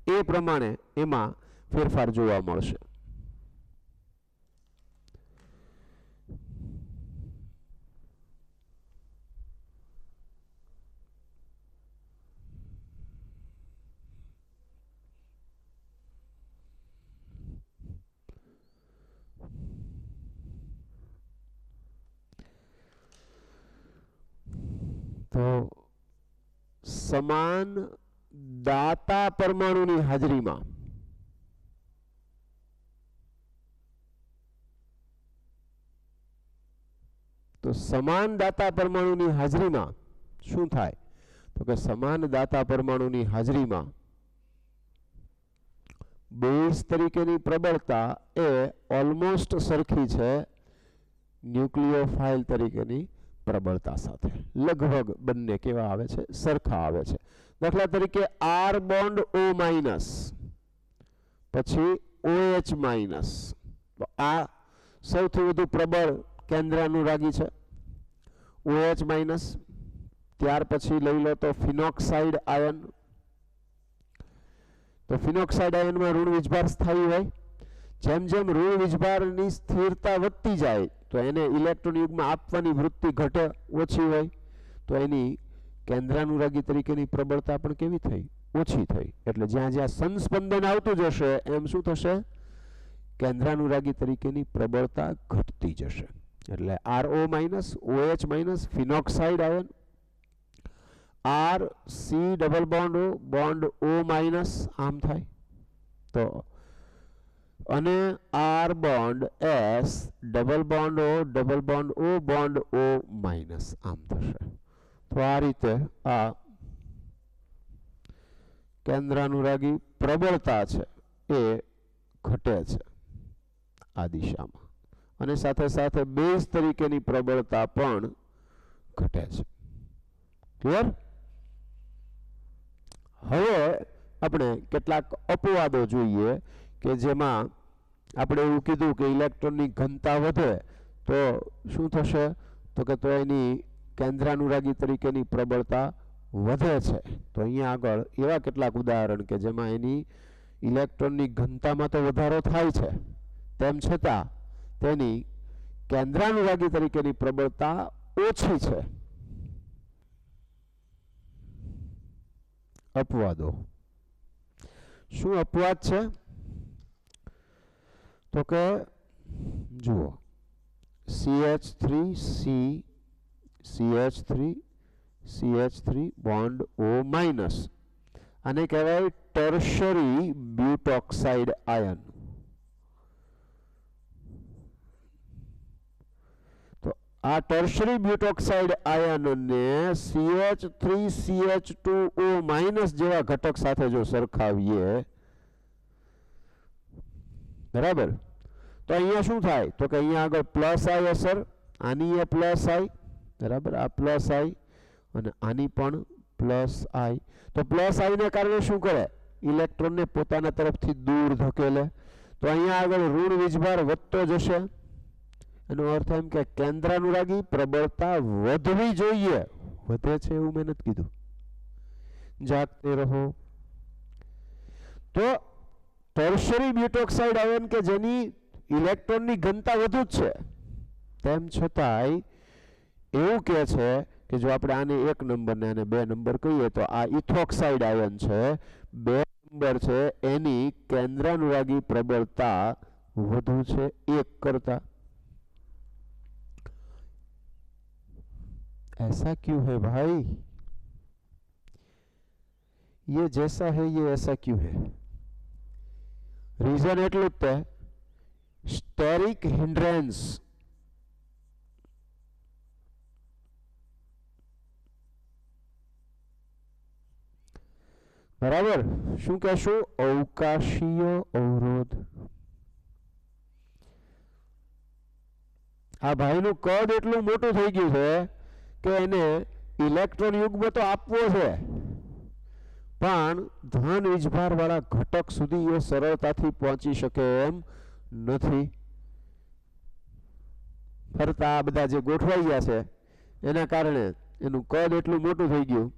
એ પ્રમાણે એમાં ફેરફાર જોવા મળશે. તો સમાન દાતા પરમાણુની હાજરીમાં તો સમાન દાતા પરમાણુની હાજરીમાં શું થાય? તો કે સમાન દાતા પરમાણુની હાજરીમાં બેઝ તરીકેની પ્રબળતા એ ઓલમોસ્ટ સરખી છે ન્યુક્લિયોફાઇલ તરીકેની પ્રબળતા સાથે. લગભગ બંને કેવા આવે છે? સરખા આવે છે. દાખલા તરીકે R બોન્ડ O માઇનસ પછી OH માઇનસ, તો આ સૌથી વધુ પ્રબળ કેન્દ્રાનુરાગી છે OH માઇનસ. ત્યાર પછી લઈ લો તો ફિનોક્સાઇડ આયન. તો ફિનોક્સાઇડ આયનમાં ઋણ વીજભાર સ્થાયી હોય. જેમ જેમ ઋણ વીજભારની સ્થિરતા વધતી જાય તો એને ઇલેક્ટ્રોન યુગમાં આપવાની વૃત્તિ ઘટે, ઓછી હોય, તો એની કેન્દ્રાનુરાગી તરીકેની પ્રબળતા પણ કેવી થઈ? ઓછી થઈ. એટલે જ્યાં જ્યાં સંસ્પંદન આવતું જશે એમ શું થશે? કેન્દ્રાનુરાગી તરીકેની પ્રબળતા ઘટતી જશે. એટલે RO minus, OH minus, phenoxide ion, RC double bond O, bond O minus, આમ થાય. તો અને R bond S double bond O, double bond O, bond O minus, આમ થશે. તો આ રીતે આ કેન્દ્રાનુરાગી પ્રબળતા છે એ ઘટે છે આ દિશામાં, અને સાથે સાથે બેઝ તરીકેની પ્રબળતા પણ ઘટે છે. ક્લિયર? હવે આપણે કેટલાક અપવાદો જોઈએ કે જેમાં આપણે એવું કીધું કે ઇલેક્ટ્રોનની ઘનતા વધે તો શું થશે? તો કે તો એની કેન્દ્રાનુરાગી તરીકેની પ્રબળતા વધે છે. તો અહીંયા આગળ એવા કેટલાક ઉદાહરણ કે જેમાં એની ઇલેક્ટ્રોનની ઘનતામાં તો વધારો થાય છે, તેમ છતાં તેની કેન્દ્રાનુરાગી તરીકેની પ્રબળતા ઓછી છે. અપવાદો. શું અપવાદ છે? તો કે જુઓ, CH3C CH3 bond O minus, આને કહેવાય ટર્શરી બ્યુટોક્સાઇડ આયન. તો આ ટર્શરી બ્યુટોક્સાઇડ આયનને CH3CH2O માઇનસ જેવા ઘટક સાથે જો સરખાવીએ, બરાબર, તો અહીંયા શું થાય? તો કે અહીંયા આગળ પ્લસ આઈ અસર, આની એ પ્લસ આઈ, બરાબર, આ પ્લસ આઈ અને આની પણ પ્લસ આઈ. તો પ્લસ આઈ ને કારણે શું કરે? ઇલેક્ટ્રોનને પોતાના તરફથી દૂર ધકેલે. તો અહીંયા આગળ ઋણ વીજભાર વધતો જશે. એનો અર્થ એમ કે કેન્દ્રાનુરાગી પ્રબળતા વધવી જોઈએ. વધે છે એવું મેં નથી કીધું, જાગતે રહો. તો ટર્શરી બ્યુટોક્સાઇડ આયન કે જેની ઇલેક્ટ્રોનની ઘનતા વધુ જ છે, તેમ છતાંય એવું કહે છે કે જો આપણે આને 1 નંબર ને આને 2 નંબર કહીએ તો આ ઇથોક્સાઇડ આયન છે, 2 નંબર છે, એની કેન્દ્રાનુરાગી પ્રબળતા વધુ છે 1 કરતા. ऐसा क्यों है भाई? ये जैसा है ये ऐसा क्यों है? रीजन એટલું જ તે સ્ટેરિક હિન્ડ્રેન્સ. બરાબર, શું કહેશું? અવકાશીય અવરોધ. આ ભાઈનું કદ એટલું મોટું થઈ ગયું છે કે એને ઇલેક્ટ્રોન યુગ્મ તો આપવો છે, પણ ધન વીજભાર વાળા ઘટક સુધી એ સરળતાથી પહોંચી શકે એમ નથી. ફરતા આ બધા જે ગોઠવાઈ ગયા છે એના કારણે એનું કદ એટલું મોટું થઈ ગયું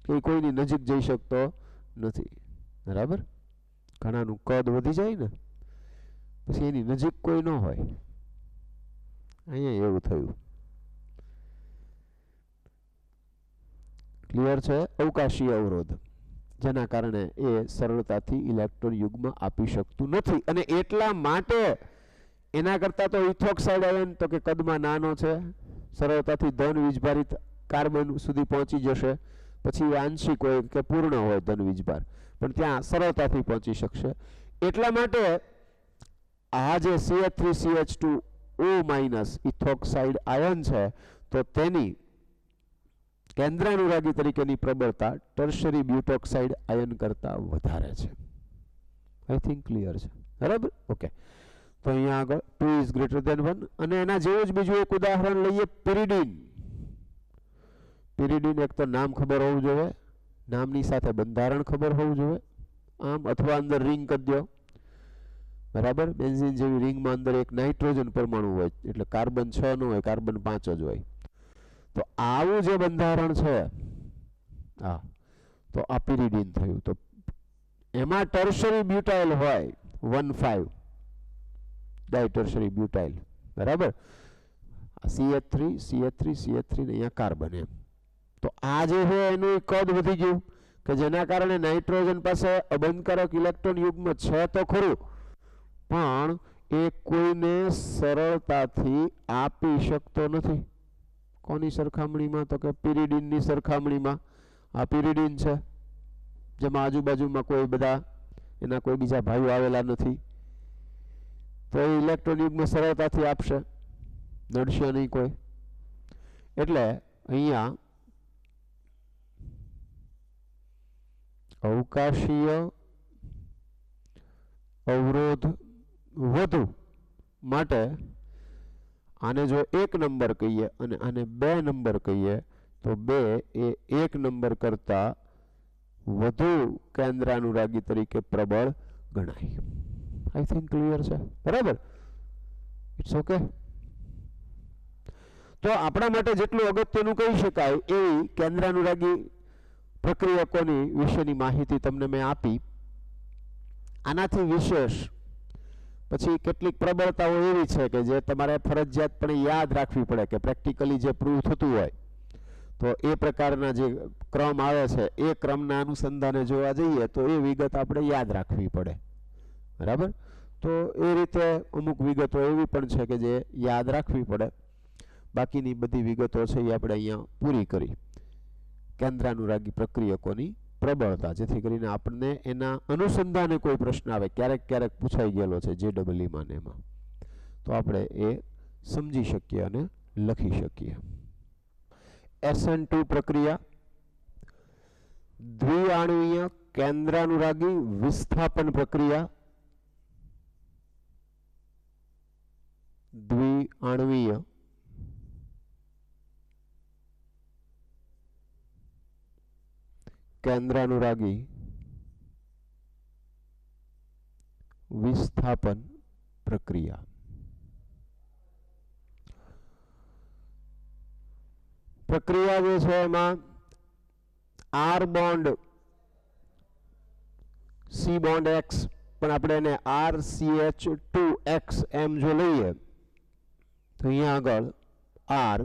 કે કોઈની નજીક જઈ શકતો નથી. બરાબર, ઘણાનું કદ વધી જાય ને પછી એની નજીક કોઈ ન હોય. અહીંયા એવું થયું. ક્લિયર છે? અવકાશીય અવરોધ, જેના કારણે એ સરળતાથી ઇલેક્ટ્રોન યુગ્મ આપી શકતું નથી. અને એટલા માટે એના કરતાં તો ઇથોક્સાઇડ આયન તો કે કદમાં નાનો છે, સરળતાથી ધન વીજભારિત કાર્બન સુધી પહોંચી જશે. પછી આંશિક હોય કે પૂર્ણ હોય ધન વીજભાર, પણ ત્યાં સરળતાથી પહોંચી શકશે. એટલા માટે આ જે CH3CH2 O- ઇથોક્સાઇડ આયન છે તો તેની કેન્દ્રાનુરાગી તરીકેની પ્રબળતા ટર્શરી બ્યુટોક્સાઇડ આયન કરતા વધારે છે. આઈ થિંક ક્લિયર છે, બરાબર? ઓકે, તો અહીંયા આગળ 2 ઇઝ ગ્રેટર ધેન 1. અને એના જેવું જ બીજું એક ઉદાહરણ લઈએ, પિરિડીન. પિરિડીન એક તો નામ ખબર હોવું જોઈએ, નામની સાથે બંધારણ ખબર હોવું જોઈએ, આમ અથવા અંદર રિંગ કરી દો, બરાબર? બેન્ઝીન જેવી રિંગમાં અંદર એક નાઇટ્રોજન પરમાણુ હોય, એટલે કાર્બન 6 ન હોય, કાર્બન 5 જ હોય. તો આવું જે બંધારણ છે આ, તો આ પિરિડીન થયું. તો એમાં ટર્શરી બ્યુટાઇલ હોય 1,5 ડાયટર્શરી બ્યુટાઇલ, બરાબર? CH3 CH3 CH3 ને અહીંયા કાર્બન. એમ તો આ જે છે એનું કદ વધી ગયું કે જેના કારણે નાઇટ્રોજન પાસે અબંધકારક ઇલેક્ટ્રોન યુગ્મ છે તો ખરું, પણ એ કોઈને સરળતાથી આપી શકતો નથી. કોની સરખામણીમાં? તો કે પિરિડીનની સરખામણીમાં. આ પિરિડીન છે જેમાં આજુબાજુમાં કોઈ બધા એના કોઈ બીજા ભાઈઓ આવેલા નથી, તો એ ઇલેક્ટ્રોન યુગ્મ સરળતાથી આપશે, નડશે નહીં કોઈ. એટલે અહીંયા અવકાશીય અવરોધ વધુ માટે આને જો 1 નંબર કહીએ અને આને 2 નંબર કહીએ તો 2 એ 1 નંબર કરતા વધુ કેન્દ્રાનુરાગી તરીકે પ્રબળ ગણાય. આઈ થિંક ક્લિયર છે, બરાબર? It's okay. તો આપણા માટે જેટલું અગત્યનું કહી શકાય એવી કેન્દ્રાનુરાગી પ્રક્રિયકોની વિશેની માહિતી તમને મેં આપી. આનાથી વિશેષ પછી કેટલીક પ્રબળતાઓ એવી છે કે જે તમારે ફરજિયાતપણે યાદ રાખવી પડે, કે પ્રેક્ટિકલી જે પ્રૂવ થતું હોય તો એ પ્રકારના જે ક્રમ આવે છે એ ક્રમના અનુસંધાને જોવા જઈએ તો એ વિગત આપણે યાદ રાખવી પડે, બરાબર? તો એ રીતે અમુક વિગતો એવી પણ છે કે જે યાદ રાખવી પડે. બાકીની બધી વિગતો છે એ આપણે અહીંયા પૂરી કરી કેન્દ્રાનુરાગી પ્રક્રિયકોની પ્રબળતા, જેથી કરીને આપણને એના અનુસંધાને કોઈ પ્રશ્ન આવે, ક્યારેક ક્યારેક પૂછાઈ ગયેલો છે JEE-માં ને એમાં, તો આપણે એ સમજી શકીએ અને લખી શકીએ. SN2 પ્રક્રિયા દ્વિઆણુવીય કેન્દ્રાનુરાગી વિસ્થાપન પ્રક્રિયા. દ્વિઆણુવીય કેન્દ્રાનુરાગી વિસ્થાપન પ્રક્રિયા. પ્રક્રિયા જે છે એમાં R bond C bond X, પણ આપણે એને RCH2X એમ જો લઈએ તો અહીંયા આગળ R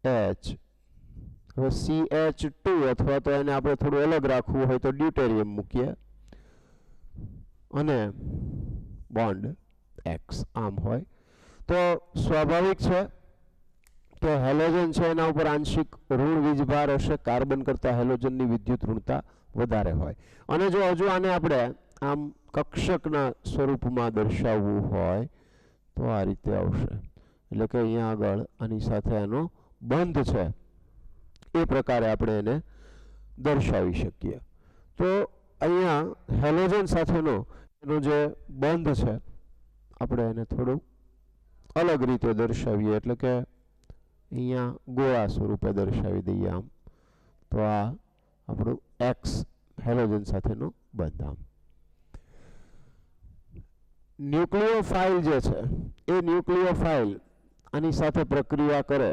H, હવે CH2 અથવા તો એને આપણે થોડું અલગ રાખવું હોય તો ડ્યુટેરિયમ મૂકીએ અને બોન્ડ X આમ હોય તો સ્વાભાવિક છે કે હેલોજન છે એના ઉપર આંશિક ઋણ વીજભાર હશે, કાર્બન કરતા હેલોજનની વિદ્યુત ઋણતા વધારે હોય. અને જો હજુ આને આપણે આમ કક્ષકના સ્વરૂપમાં દર્શાવવું હોય તો આ રીતે આવશે, એટલે કે અહીંયા આગળ આની સાથે એનો બંધ છે એ પ્રકારે આપણે એને દર્શાવી શકીએ. તો અહીંયા હેલોજન સાથેનો એનો જે બંધ છે આપણે એને થોડું અલગ રીતે દર્શાવીએ, એટલે કે અહીંયા ગોળા સ્વરૂપે દર્શાવી દઈએ આમ, તો આ આપણું X હેલોજન સાથેનો બંધ. આમ ન્યુક્લિયોફાઇલ જે છે એ ન્યુક્લિયોફાઇલ આની સાથે પ્રક્રિયા કરે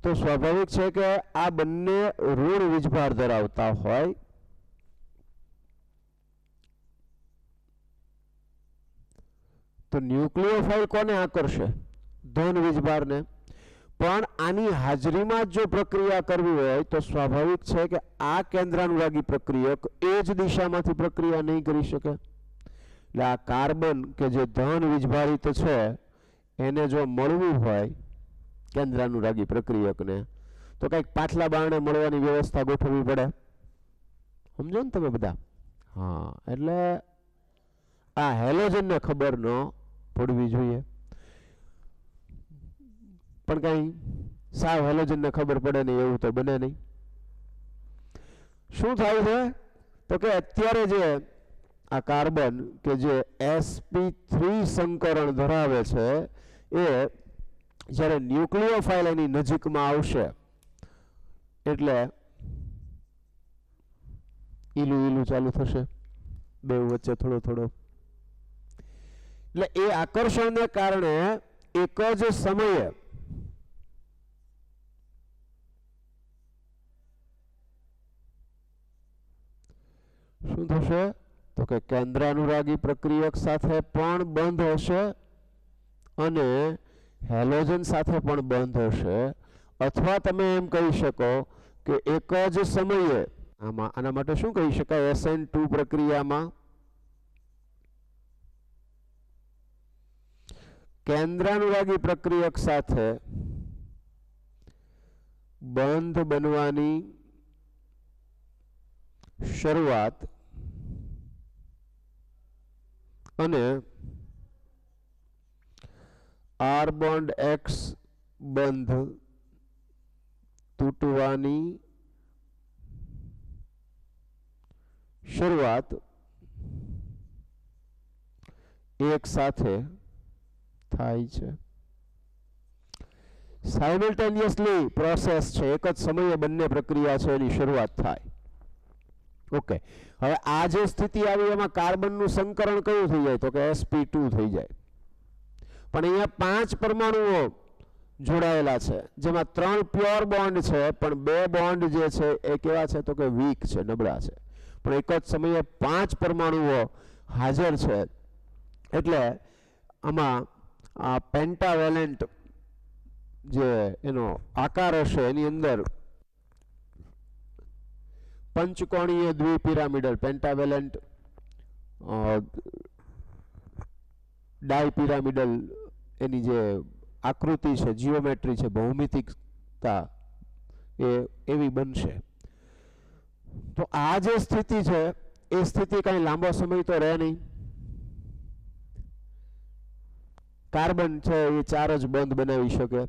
તો સ્વાભાવિક છે કે આ બંને ઋણ વીજભાર ધરાવતા હોય, તો ન્યુક્લિયોફાઇલ કોને આકર્ષે? ધન વીજભારને. પણ આની હાજરીમાં જ જો પ્રક્રિયા કરવી હોય તો સ્વાભાવિક છે કે આ કેન્દ્રાનુરાગી પ્રક્રિયક એ જ દિશામાંથી પ્રક્રિયા નહીં કરી શકે. એટલે આ કાર્બન કે જે ધન વીજભારિત છે એને જો મળવું હોય કેન્દ્રાનુરાગી પ્રક્રિયકને તો કંઈક પાછલા બારણે મળવાની વ્યવસ્થા ગોઠવવી પડે. સમજો ને તમે બધા? હા, એટલે આ હેલોજનને ખબર ન પડવી જોઈએ, પણ કઈ સાવ હેલોજનને ખબર પડે નહીં એવું તો બને નહીં. શું થાય છે તો કે અત્યારે જે આ કાર્બન કે જે sp3 સંકરણ ધરાવે છે એ જ્યારે ન્યુક્લિયોફાઇલ એની નજીકમાં આવશે એટલે ઈલું ઈલું ચાલુ થશે બે વચ્ચે થોડો થોડો. એટલે એ આકર્ષણને કારણે એક જ સમયે શું થશે તો કે કેન્દ્રાનુરાગી પ્રક્રિયક સાથે પણ બંધ હશે અને હેલોજન સાથે પણ બંધ હશે, અથવા તમે એમ કહી શકો કે એક જ સમયે આના માટે શું કહી શકાય SN2 પ્રક્રિયામાં કેન્દ્રાનુરાગી પ્રક્રિયક સાથે બંધ બનવાની શરૂઆત અને R બોન્ડ X બંધ તૂટવાની શરૂઆત એક સાથે થાય છે. સાયમલ્ટેનિયસલી પ્રોસેસ છે, એક જ સમયે બંને પ્રક્રિયા છે એની શરૂઆત થાય. ઓકે, હવે આ જે સ્થિતિ આવી એમાં કાર્બનનું સંકરણ કયું થઈ જાય તો કે sp2 થઈ જાય, પણ અહીંયા 5 પરમાણુઓ જોડાયેલા છે જેમાં 3 પ્યોર બોન્ડ છે પણ 2 બોન્ડ જે છે એ કેવા છે તો કે વીક છે, નબળા છે, પણ એક જ સમયે 5 પરમાણુઓ હાજર છે એટલે આમાં આ પેન્ટાવેલેન્ટ જે એનો આકાર હશે એની અંદર પંચકોણીય દ્વિપિરામિડલ પેન્ટાવેલેન્ટ ડાયપિરામિડલ એની જે આકૃતિ છે, જીઓમેટ્રી છે, ભૌમિતિકતા એ એવી બનશે. તો આ જે સ્થિતિ છે એ સ્થિતિ કઈ લાંબો સમય તો રહે નહીં. કાર્બન છે એ 4 જ બંધ બનાવી શકે,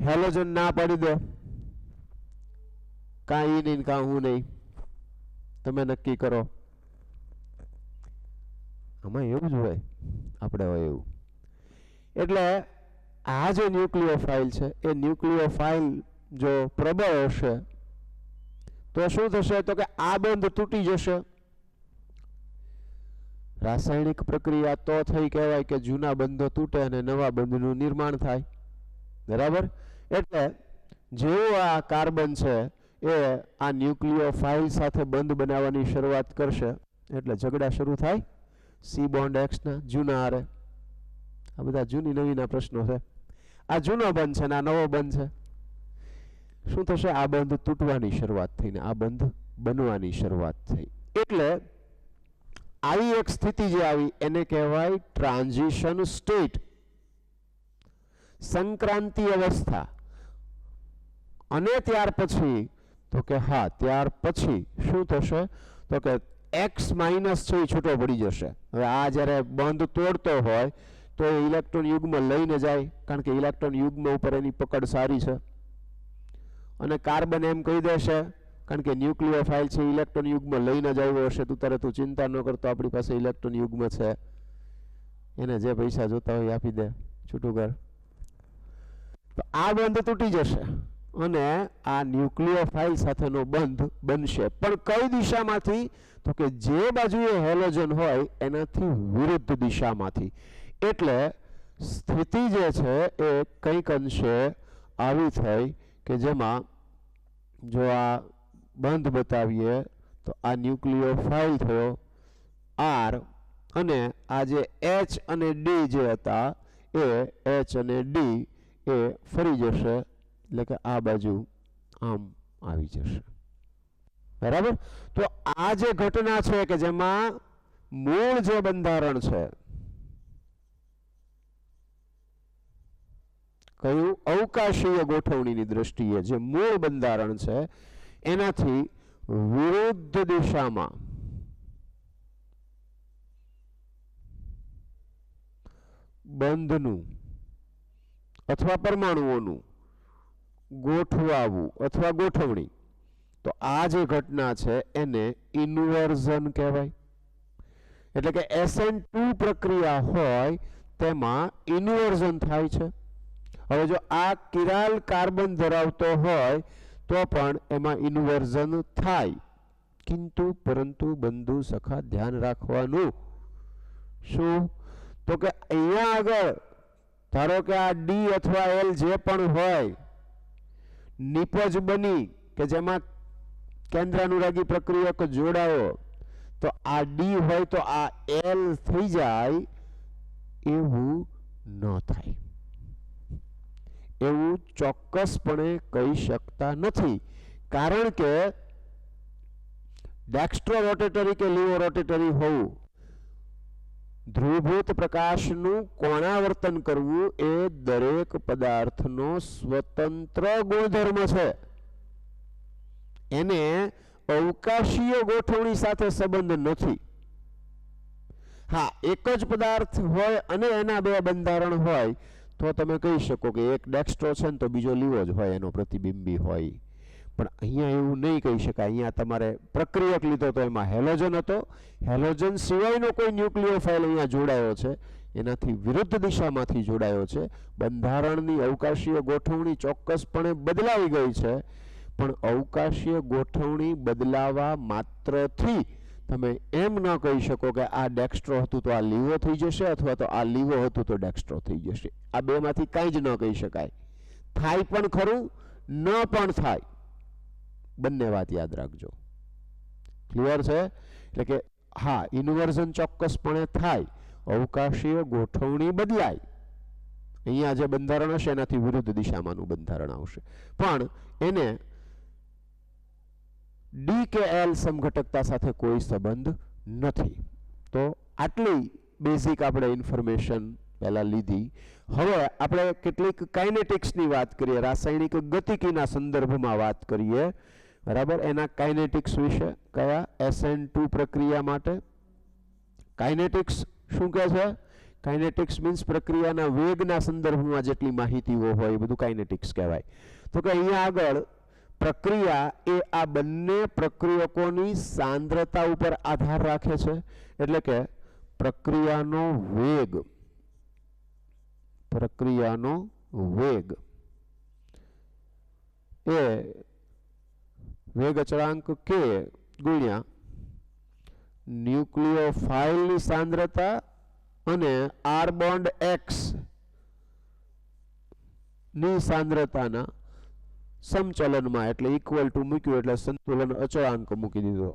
હેલોજન ના પાડી દે કાંઈ નહીં કાં હું નહીં, તમે નક્કી કરો. આમાં એવું જ હોય, આપણે હોય એવું. એટલે આ જે ન્યુક્લિયોફાઇલ છે એ ન્યુક્લિયોફાઇલ જો પ્રબળ હશે તો શું થશે તો કે આ બંધ તૂટી જશે. રાસાયણિક પ્રક્રિયા તો થઈ કહેવાય કે જૂના બંધો તૂટે અને નવા બંધનું નિર્માણ થાય, બરાબર. એટલે જેવું આ કાર્બન છે એ આ ન્યુક્લિયોફાઇલ સાથે બંધ બનાવવાની શરૂઆત કરશે એટલે ઝઘડા શરૂ થાય C બોન્ડ X ના જૂના હારે. આ બધા જૂની નવીના પ્રશ્નો છે. આ જૂનો બંધ છે ને આ નવો બંધ છે. શું થશે? આ બંધ તૂટવાની શરૂઆત થઈને આ બંધ બનવાની શરૂઆત થઈ. એટલે આવી એક સ્થિતિ જે આવી એને કહેવાય ટ્રાન્ઝિશન સ્ટેટ, સંક્રાંતિ અવસ્થા. અને ત્યાર પછી તો કે હા ત્યાર પછી શું થશે તો કે X માઇનસ છે એ છૂટો પડી જશે. હવે આ જ્યારે બંધ તોડતો હોય તો એ ઇલેક્ટ્રોન યુગ્મ લઈને જાય, કારણ કે ઇલેક્ટ્રોન યુગ્મ ઉપર એની પકડ સારી છે. અને કાર્બન એમ કહી દેશે, કારણ કે ન્યુક્લિયોફાઇલ છે ઇલેક્ટ્રોન યુગ્મ લઈને જ આવ્યો હશે, તું તારે તું ચિંતા ન કરતો, આપણી પાસે ઇલેક્ટ્રોન યુગ્મ છે, એને જે પૈસા જોતા હોય આપી દે, છૂટું કર. તો આ બંધ તૂટી જશે અને આ ન્યુક્લિયોફાઇલ સાથેનો બંધ બનશે. પણ કઈ દિશામાંથી? તો કે જે બાજુએ હેલોજન હોય એનાથી વિરુદ્ધ દિશામાંથી. એટલે સ્થિતિ જે છે એ કંઈક અંશે આવી થઈ કે જેમાં જો આ બંધ બતાવીએ તો આ ન્યુક્લિયોફાઇલ થયો R, અને આ જે H અને D જે હતા એ H અને D એ ફરી જશે, એટલે કે આ બાજુ આમ આવી જશે. બરાબર? તો આ જે ઘટના છે કે જેમાં મૂળ જે બંધારણ છે કયું અવકાશીય ગોઠવણીની દ્રષ્ટિએ જે મૂળ બંધારણ છે એનાથી વિરુદ્ધ દિશામાં બંધનું અથવા પરમાણુઓનું ગોઠવાવું અથવા ગોઠવણી, તો આ જે ઘટના છે એને ઇન્વર્ઝન કહેવાય. એટલે કે SN2 પ્રક્રિયા હોય તેમાં ઇન્વર્ઝન થાય છે. હવે જો આ કિરાલ કાર્બન ધરાવતો હોય તો પણ એમાં ઇન્વર્ઝન થાય, કિંતુ પરંતુ બંધુ સખા ધ્યાન રાખવાનું શું, તો કે અહીંયા આગળ ધારો કે આ ડી અથવા એલ જે પણ હોય નિપજ બની કે જેમાં કેન્દ્રાનુરાગી પ્રક્રિયક જોડાયો, તો આ ડી હોય તો આ એલ થઈ જાય, એવું ન થાય. એવું ચોક્કસપણે કહી શકતા નથી, કારણ કે ડેક્સ્ટ્રો રોટેટરી કે લીવો રોટેટરી હોવું, ધ્રુવભૂત પ્રકાશનું કોણાવર્તન કરવું એ દરેક પદાર્થનો સ્વતંત્ર ગુણધર્મ છે. એને અવકાશીય ગોઠવણી સાથે સંબંધ નથી. હા, એક જ પદાર્થ હોય અને એના બે બંધારણ હોય તો તમે કહી શકો કે એક ડેક્સ્ટ્રો છે ને તો બીજો લીવો જ હોય, એનો પ્રતિબિંબી હોય. પણ અહીંયા એવું નહીં કહી શકાય. અહીંયા તમારે પ્રક્રિયક લીધો તો એમાં હેલોજન હતો, હેલોજન સિવાયનો કોઈ ન્યુક્લિયોફાઇલ અહીંયા જોડાયો છે, એનાથી વિરુદ્ધ દિશામાંથી જોડાયો છે. બંધારણની અવકાશીય ગોઠવણી ચોક્કસપણે બદલાઈ ગઈ છે, પણ અવકાશીય ગોઠવણી બદલાવા માત્રથી તમે એમ ન કહી શકો કે આ ડેક્સ્ટ્રો હતું તો આ લીવો થઈ જશે, અથવા તો આ લીવો હતું તો ડેક્સ્ટ્રો થઈ જશે. આ બેમાંથી કાંઈ જ ન કહી શકાય. થાય પણ ખરું, ન પણ થાય. બંને વાત યાદ રાખજો. ક્લિયર છે? એટલે કે હા, ઇન્વર્ઝન ચોક્કસપણે થાય, અવકાશીય ગોઠવણી બદલાય. અહીંયા જે બંધારણ હશે એનાથી વિરુદ્ધ દિશામાંનું બંધારણ આવશે, પણ એને ડી કે એલ સમઘટકતા સાથે કોઈ સંબંધ નથી. તો આટલી બેઝિક આપણે ઇન્ફોર્મેશન પહેલા લીધી. હવે આપણે કેટલીક કાઇનેટિક્સની વાત કરીએ, રાસાયણિક ગતિકીના સંદર્ભમાં વાત કરીએ. બરાબર, એના કાઇનેટિક્સ વિશે. કયા? SN2 પ્રક્રિયા માટે કાઇનેટિક્સ શું કહે છે? કાઇનેટિક્સ મીન્સ પ્રક્રિયાના વેગના સંદર્ભમાં જેટલી માહિતીઓ હોય એ બધું કાઇનેટિક્સ કહેવાય. તો કે અહીંયા આગળ પ્રક્રિયા એ આ બંને પ્રક્રિયકોની સાંદ્રતા ઉપર આધાર રાખે છે. એટલે કે પ્રક્રિયાનો વેગ એ વેગ અચળાંક k ગુણ્યા ન્યુક્લિયોફાઇલની સાંદ્રતા અને R બોન્ડ X ની સાંદ્રતાના સમચલનમાં, એટલે ઇક્વલ ટુ મૂક્યું એટલે સંતુલન અચળાંક મૂકી દીધો,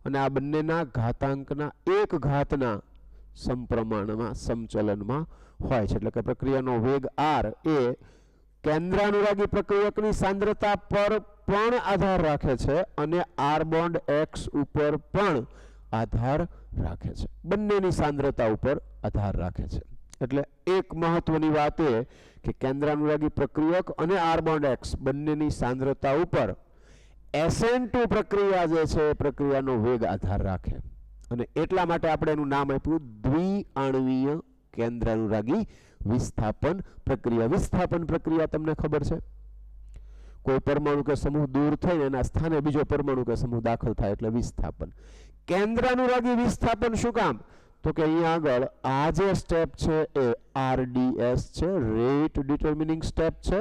અને આ બંનેના ઘાતાંકના એક ઘાતના સમપ્રમાણમાં સમચલનમાં હોય છે. એટલે કે પ્રક્રિયાનો વેગ R એ કેન્દ્રાનુરાગી પ્રક્રિયકની સાંદ્રતા પર પણ આધાર રાખે છે અને R બોન્ડ X ઉપર પણ આધાર રાખે છે. બંનેની સાંદ્રતા ઉપર આધાર રાખે છે. એટલે એક મહત્વની વાત એ કે કેન્દ્રાનુરાગી પ્રક્રિયક અને R બોન્ડ X બંનેની સાંદ્રતા ઉપર SN2 પ્રક્રિયા જે છે એ પ્રક્રિયાનો વેગ આધાર રાખે, અને એટલા માટે આપણે એનું નામ આપ્યું દ્વિઆણવીય કેન્દ્રાનુરાગી વિસ્થાપન પ્રક્રિયા. વિસ્થાપન પ્રક્રિયા તમને ખબર છે? કોઈ પરમાણુ કે સમૂહ દૂર થઈને એના સ્થાને બીજો પરમાણુ કે સમૂહ દાખલ થાય એટલે વિસ્થાપન. કેન્દ્રાનુરાગી વિસ્થાપન શું કામ? તો કે અહીંયા આગળ આ જે સ્ટેપ છે એ RDS છે, રેટ ડિટર્મિનિંગ સ્ટેપ છે.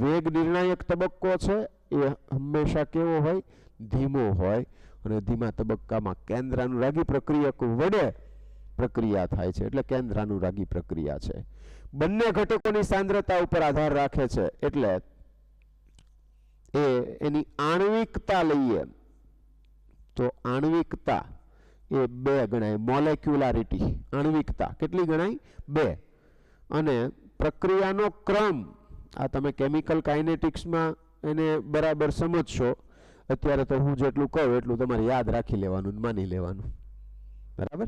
વેગ નિર્ણાયક તબક્કો છે એ હંમેશા કેવો હોય? ધીમો હોય, અને ધીમા તબક્કામાં કેન્દ્રાનુરાગી પ્રક્રિયક વડે પ્રક્રિયા થાય છે, એટલે કેન્દ્રાનુરાગી પ્રક્રિયા છે. બંને ઘટકોની સાંદ્રતા ઉપર આધાર રાખે છે. એટલે એની આણ્વિકતા લઈએ તો આણ્વિકતા એ 2 ગણાય. મોલેક્યુલારિટી, આણ્વિકતા કેટલી ગણાય? 2. અને પ્રક્રિયાનો ક્રમ, આ તમે કેમિકલ કાઇનેટિક્સમાં એને બરાબર સમજશો. અત્યારે તો હું જેટલું કહું એટલું તમારે યાદ રાખી લેવાનું, માની લેવાનું. બરાબર,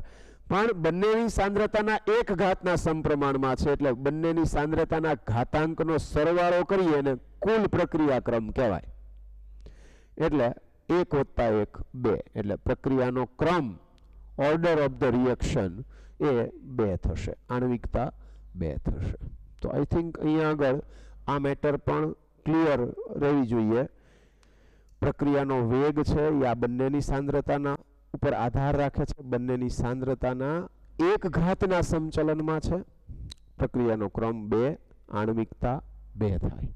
પણ બંનેની સાંદ્રતાના એક ઘાતના સમપ્રમાણમાં છે, એટલે બંનેની સાંદ્રતાના ઘાતાંકનો સરવાળો કરીએ અને કુલ પ્રક્રિયા ક્રમ કહેવાય. એટલે 1 + 1 2, એટલે પ્રક્રિયાનો ક્રમ, ઓર્ડર ઓફ ધ રિએક્શન એ 2 થશે. આણ્વિકતા 2 થશે. તો આઈ થિંક અહીંયા આગળ આ મેટર પણ ક્લિયર રહેવી જોઈએ. પ્રક્રિયાનો વેગ છે એ આ બંનેની સાંદ્રતાના ઉપર આધાર રાખે છે. બંનેની સાંદ્રતાના એક ઘાતના સમચલનમાં છે. પ્રક્રિયાનો ક્રમ 2, આણ્વિકતા 2 થાય.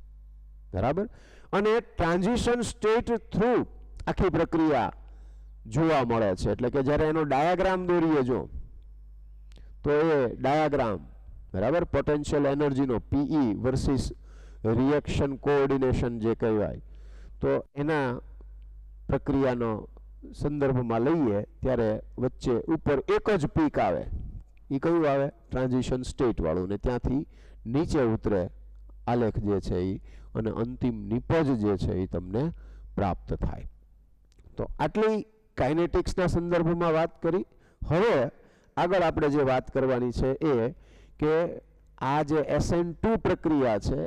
બરાબર. અને ટ્રાન્ઝિશન સ્ટેટ થ્રુ આખી પ્રક્રિયા જોવા મળે છે. એટલે કે જ્યારે એનો ડાયાગ્રામ દોરીએ જો તો એ ડાયાગ્રામ બરાબર પોટેન્શિયલ એનર્જીનો PE વર્સિસ રિએક્શન કોઓર્ડિનેશન જે કહેવાય તો એના પ્રક્રિયાનો સંદર્ભમાં લઈએ ત્યારે વચ્ચે ઉપર એક જ પીક આવે. એ કયું આવે? ટ્રાન્ઝિશન સ્ટેટ વાળું. ને ત્યાંથી નીચે ઉતરે આલેખ જે છે એ, અને અંતિમ નિપજ જે છે એ તમને પ્રાપ્ત થાય. તો આટલી કાઇનેટિક્સના સંદર્ભમાં વાત કરી. હવે આગળ આપણે જે વાત કરવાની છે એ કે આ જે SN2 પ્રક્રિયા છે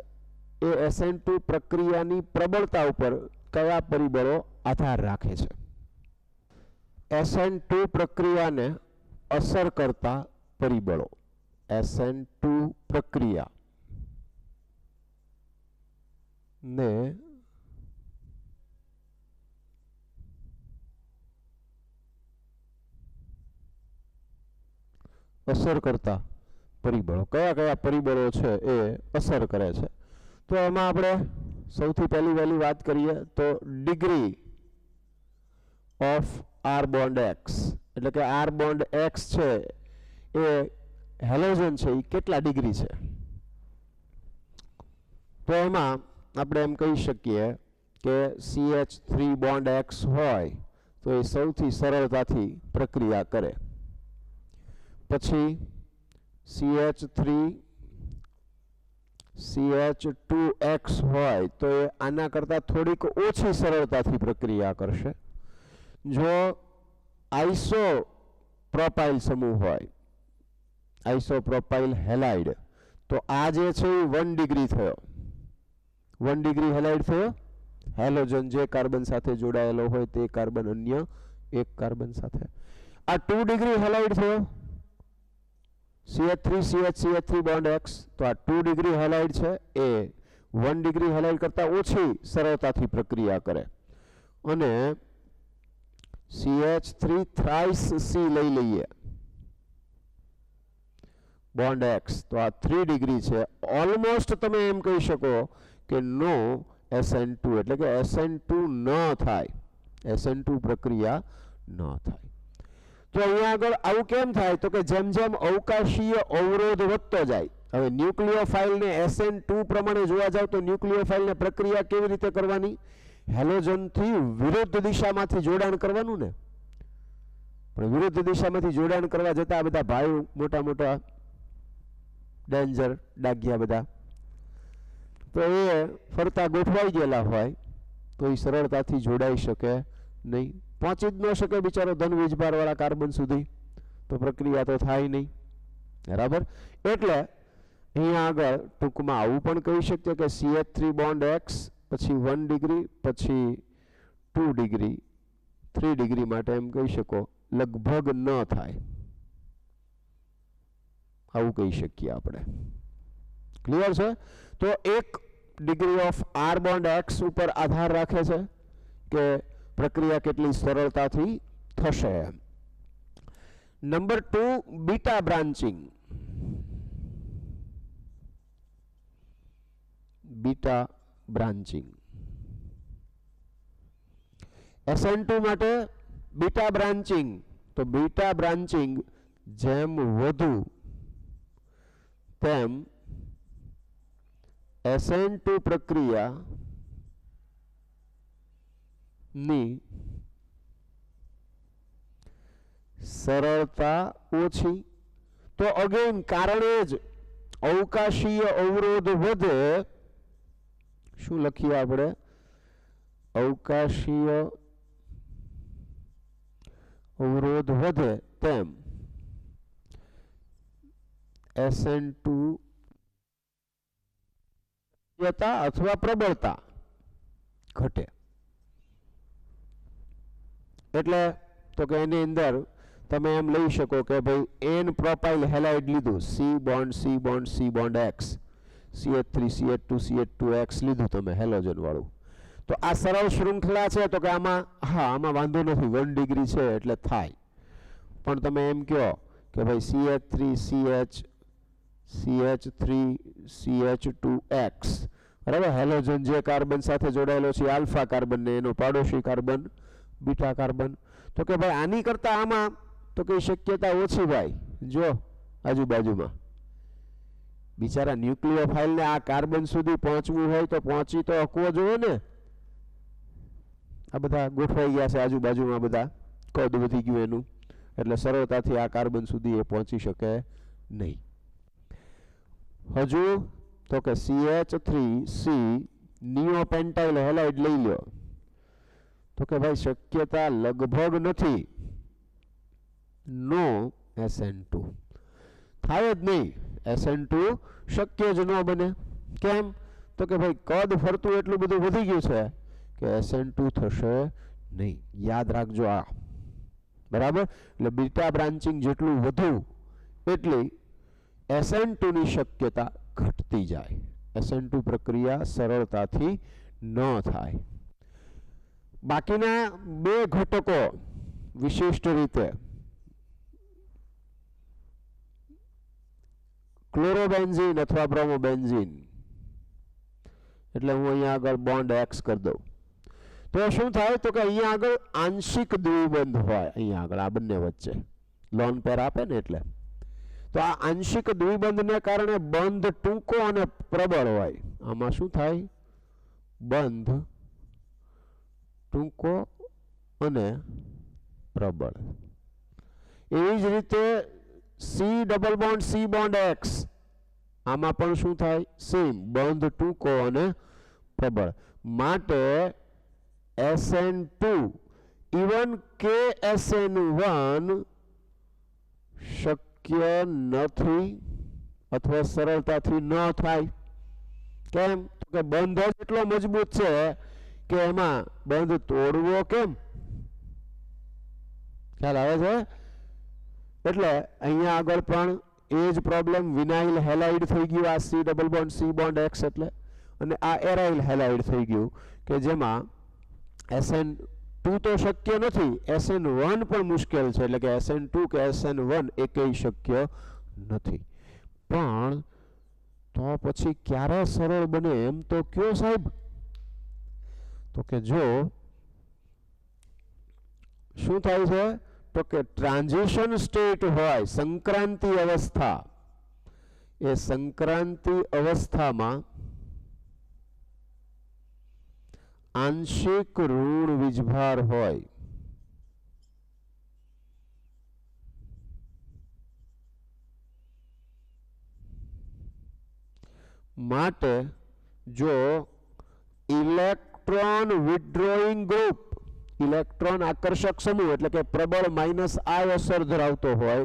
એ SN2 પ્રક્રિયાની પ્રબળતા ઉપર કયા પરિબળો આધાર રાખે છે. SN2 પ્રક્રિયાને અસર કરતા પરિબળો. SN2 પ્રક્રિયા ને અસર કરતા પરિબળો. કયા કયા પરિબળો છે એ અસર કરે છે? તો એમાં આપણે સૌથી પહેલી વાત કરીએ તો degree of R bond X, એટલે કે R બોન્ડ X છે એ હેલોજન છે એ કેટલા ડિગ્રી છે? તો એમાં આપણે એમ કહી શકીએ કે CH3 બોન્ડ X હોય તો એ સૌથી સરળતાથી પ્રક્રિયા કરે. પછી CH3 CH2X હોય તો એ આના કરતાં થોડીક ઓછી સરળતાથી પ્રક્રિયા કરશે. જો આઇસોપ્રોપાઇલ સમૂહ હોય, આઇસોપ્રોપાઇલ હેલાઇડ, તો આ જે છે એ 1 ડિગ્રી થયો. 1 ડિગ્રી હેલાઇડ થયો. હેલોજન જે કાર્બન સાથે જોડાયેલો હોય તે કાર્બન અન્ય એક કાર્બન સાથે. આ 2 ડિગ્રી હેલાઇડ થયો. CH3 બોન્ડ X, તો આ 2 ડિગ્રી હેલાઇડ છે એ 1 ડિગ્રી હેલાઇડ કરતાં ઓછી સરળતાથી પ્રક્રિયા કરે. અને CH3 થ્રાઇસ C લઈ લઈએ બોન્ડ X, તો આ 3 ડિગ્રી છે. ઓલમોસ્ટ તમે એમ કહી શકો કે નો SN2, એટલે કે SN2 ન થાય, SN2 પ્રક્રિયા ન થાય. તો અહીંયા આગળ આવું કેમ થાય? તો કે જેમ જેમ અવકાશીય અવરોધ વધતો જાય. હવે ન્યુક્લિયોફાઇલને SN2 પ્રમાણે જોવા જાવ તો ન્યુક્લિયોફાઇલને પ્રક્રિયા કેવી રીતે કરવાની? હેલોજનથી વિરુદ્ધ દિશામાંથી જોડાણ કરવાનું ને. પણ વિરુદ્ધ દિશામાંથી જોડાણ કરવા જતા આ બધા ભાઈ મોટા મોટા ડેન્જર ડાઘિયા બધા, તો એ ફરતા ગોઠવાઈ ગયેલા હોય તો એ સરળતાથી જોડાઈ શકે નહીં. પહોંચી જ ન શકે બિચારો ધન વીજભાર વાળા કાર્બન સુધી, તો પ્રક્રિયા તો થાય નહીં. બરાબર. એટલે અહીંયા આગળ ટૂંકમાં આવું પણ કહી શકીએ કે CH3 બોન્ડ X પછી 1 ડિગ્રી પછી 2 ડિગ્રી 3 ડિગ્રી માટે એમ કહી શકો લગભગ ન થાય, આવું કહી શકીએ આપણે. ક્લિયર છે? તો 1 degree of R bond X ઉપર આધાર રાખે છે કે પ્રક્રિયા કેટલી સરળતાથી થશે. Number 2 beta branching. Beta branching SN2 માટે બીટા બ્રાન્ચિંગ. તો બીટા બ્રાન્ચિંગ જેમ વધુ તેમ SN2 પ્રક્રિયા ની સરળતા ઓછી. તો અગેન કારણે જ અવકાશીય અવરોધ વધે. શું લખીએ આપણે? અવકાશીય અવરોધ વધે તેમ SN2 અથવા પ્રબળતા ઘટે. એટલે તો કે એની અંદર તમે એમ લઈ શકો કે ભાઈ n પ્રોપાઇલ હેલાઇડ લીધું, C bond C bond C bond X, CH3 CH2 CH2X લીધું તમે હેલોજન વાળું. તો આ સરળ શૃંખલા છે તો કે આમાં હા આમાં વાંધો નથી, 1 ડિગ્રી છે એટલે થાય. પણ તમે એમ કહો કે ભાઈ CH3 CH CH3 CH2X, બરાબર, હેલોજન જે કાર્બન સાથે જોડાયેલો છે આલ્ફા કાર્બન ને એનો પાડોશી કાર્બન બીટા કાર્બન, તો કે ભાઈ આની કરતા આમાં તો કઈ શક્યતા ઓછી ભાઈ. જો આજુબાજુમાં બિચારા ન્યુક્લિયોફાઇલ ને આ કાર્બન સુધી પહોંચવું હોય તો પહોંચી તો હકવો જોઈએ ને. આ બધા ગોઠવાઈ ગયા છે આજુબાજુમાં, બધા કદ વધી ગયું એનું, એટલે સરળતાથી આ કાર્બન સુધી એ પહોંચી શકે નહીં. હજુ તો કે CH3C નિયોપેન્ટાઇલ હેલાઇડ લઈ લો તો કે ભાઈ શક્યતા લગભગ નથી, નો SN2 થાય જ નહીં. SN2 શક્ય જ ન બને. કેમ? તો કે ભાઈ કદ ફરતું એટલું બધું વધી ગયું છે કે SN2 થશે નહીં. યાદ રાખજો આ, બરાબર. એટલે બીટા બ્રાન્ચિંગ જેટલું વધુ એટલી SN2 ની શક્યતા ઘટતી જાય. SN2 પ્રક્રિયા સરળતાથી ન થાય. બાકીના બે ઘટકો વિશિષ્ટ રીતે ક્લોરોબેન્ઝીન અથવા બ્રોમોબેન્ઝીન, એટલે હું અહીંયા આગળ બોન્ડ X કરી દઉં તો શું થાય તો કે અહીંયા આગળ આંશિક દ્વિબંધ હોય, અહીંયા આગળ આ બંને વચ્ચે લોન પેર આપે ને, એટલે તો આ આંશિક દ્વિબંધને કારણે બંધ ટૂંકો અને પ્રબળ હોય. આમાં શું થાય? બંધ ટૂંકો અને પ્રબળ. એવી જ રીતે C double bond C bond X, આમાં પણ શું થાય? સેમ, બંધ ટૂંકો અને પ્રબળ. માટે SN2 ઇવન કે SN1 શક્ય નથી અથવા સરળતાથી ન થાય. કેમ? તો કે બંધ જ એટલો મજબૂત છે કે એમાં બંધ તોડવો કેમ? ખ્યાલ આવે છે? એટલે અહીંયા આગળ પણ એ જ પ્રોબ્લેમ, વિનાઇલ હેલાઇડ થઈ ગયું આ C double bond C bond X એટલે, અને આ એરાઇલ હેલાઇડ થઈ ગયું કે જેમાં SN2 તો શક્ય નથી, SN1 પણ મુશ્કેલ છે. એટલે કે SN2 કે SN1 એકેય શક્ય નથી. પણ તો પછી ક્યારે સરળ બને એમ તો કયો સાહેબ? તો કે જો શું થાય છે તો કે ટ્રાન્ઝિશન સ્ટેટ હોય, સંક્રાંતિ અવસ્થા, એ સંક્રાંતિ અવસ્થામાં આંશિક ઋણ વીજભાર હોય. માટે જો ઇલેક્ટ્રોન વિથડ્રોઈંગ ગ્રુપ, ઇલેક્ટ્રોન આકર્ષક સમૂહ એટલે કે પ્રબળ -I અસર ધરાવતો હોય,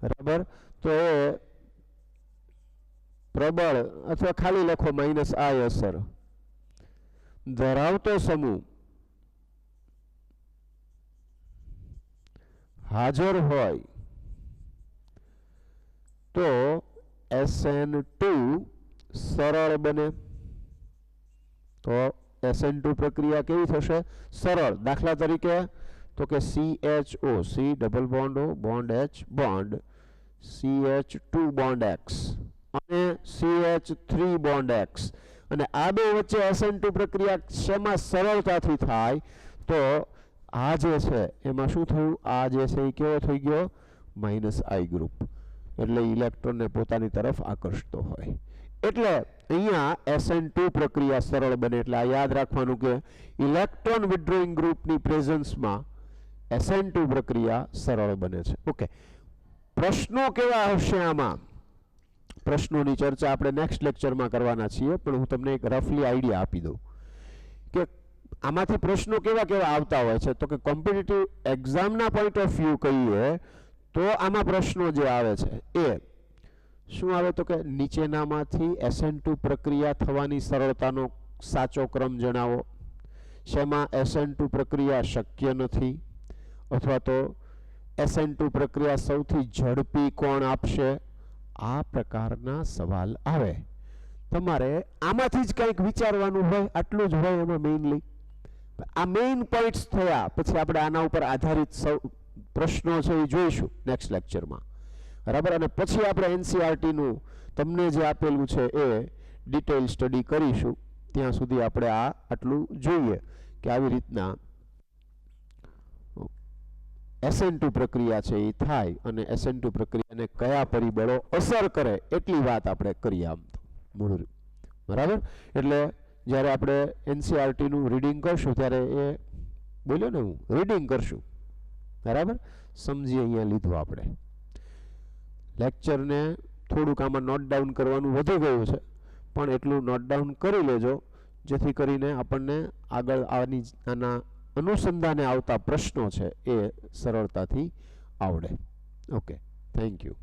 બરાબર, તો એ પ્રબળ અથવા ખાલી લખો -I અસર ધરાવતો સમૂહ હાજર હોય તો SN2 સરળ બને. તો SN2 પ્રક્રિયા કેવી થશે? સરળ. દાખલા તરીકે તો કે CHO, C double bond O bond H bond CH2 bond X અને CH3 બોન્ડ X, અને આ બે વચ્ચે SN2 પ્રક્રિયા શેમાં સરળતાથી થાય? તો આ જે છે એમાં શું થયું? આ જે છે એ કેવો થઈ ગયો? -I ગ્રુપ, એટલે ઇલેક્ટ્રોનને પોતાની તરફ આકર્ષતો હોય. એટલે અહીંયા SN2 પ્રક્રિયા સરળ બને. એટલે આ યાદ રાખવાનું કે ઇલેક્ટ્રોન વિથડ્રોઈંગ ગ્રુપની પ્રેઝન્સમાં SN2 પ્રક્રિયા સરળ બને છે. ઓકે, પ્રશ્નો કેવા હશે આમાં? પ્રશ્નોની ચર્ચા આપણે નેક્સ્ટ લેક્ચરમાં કરવાના છીએ, પણ હું તમને એક રફલી આઈડિયા આપી દઉં કે આમાંથી પ્રશ્નો કેવા કેવા આવતા હોય છે. તો કે કોમ્પિટિટિવ એક્ઝામના પોઈન્ટ ઓફ વ્યૂ કહીએ તો આમાં પ્રશ્નો જે આવે છે એ શું આવે? તો કે નીચેનામાંથી SN2 પ્રક્રિયા થવાની સરળતાનો સાચો ક્રમ જણાવો. શેમાં SN2 પ્રક્રિયા શક્ય નથી, અથવા તો SN2 પ્રક્રિયા સૌથી ઝડપી કોણ આપશે? આ પ્રકારના સવાલ આવે. તમારે આમાંથી જ કંઈક વિચારવાનું હોય, આટલું જ હોય એમાં મેઇનલી. આ મેઇન પોઈન્ટ્સ થયા, પછી આપણે આના ઉપર આધારિત પ્રશ્નો છે એ જોઈશું નેક્સ્ટ લેક્ચરમાં, બરાબર. અને પછી આપણે NCERT નું તમને જે આપેલું છે એ ડિટેલ સ્ટડી કરીશું. ત્યાં સુધી આપણે આટલું જોઈએ કે આવી રીતના SN2 પ્રક્રિયા છે એ થાય અને SN2 પ્રક્રિયાને કયા પરિબળો અસર કરે એટલી વાત આપણે કરીએ આમ તો મૂળ, બરાબર. એટલે જ્યારે આપણે NCERT નું રીડિંગ કરશું ત્યારે એ બોલ્યો ને હું રીડિંગ કરશું, બરાબર. સમજી અહીંયા લીધું આપણે. લેક્ચરને થોડુંક આમાં નોટ ડાઉન કરવાનું વધી ગયું છે, પણ એટલું નોટ ડાઉન કરી લેજો જેથી કરીને આપણને આગળ આના અનુસંધાને આવતા પ્રશ્નો છે એ સરળતાથી આવડે. Okay, thank you.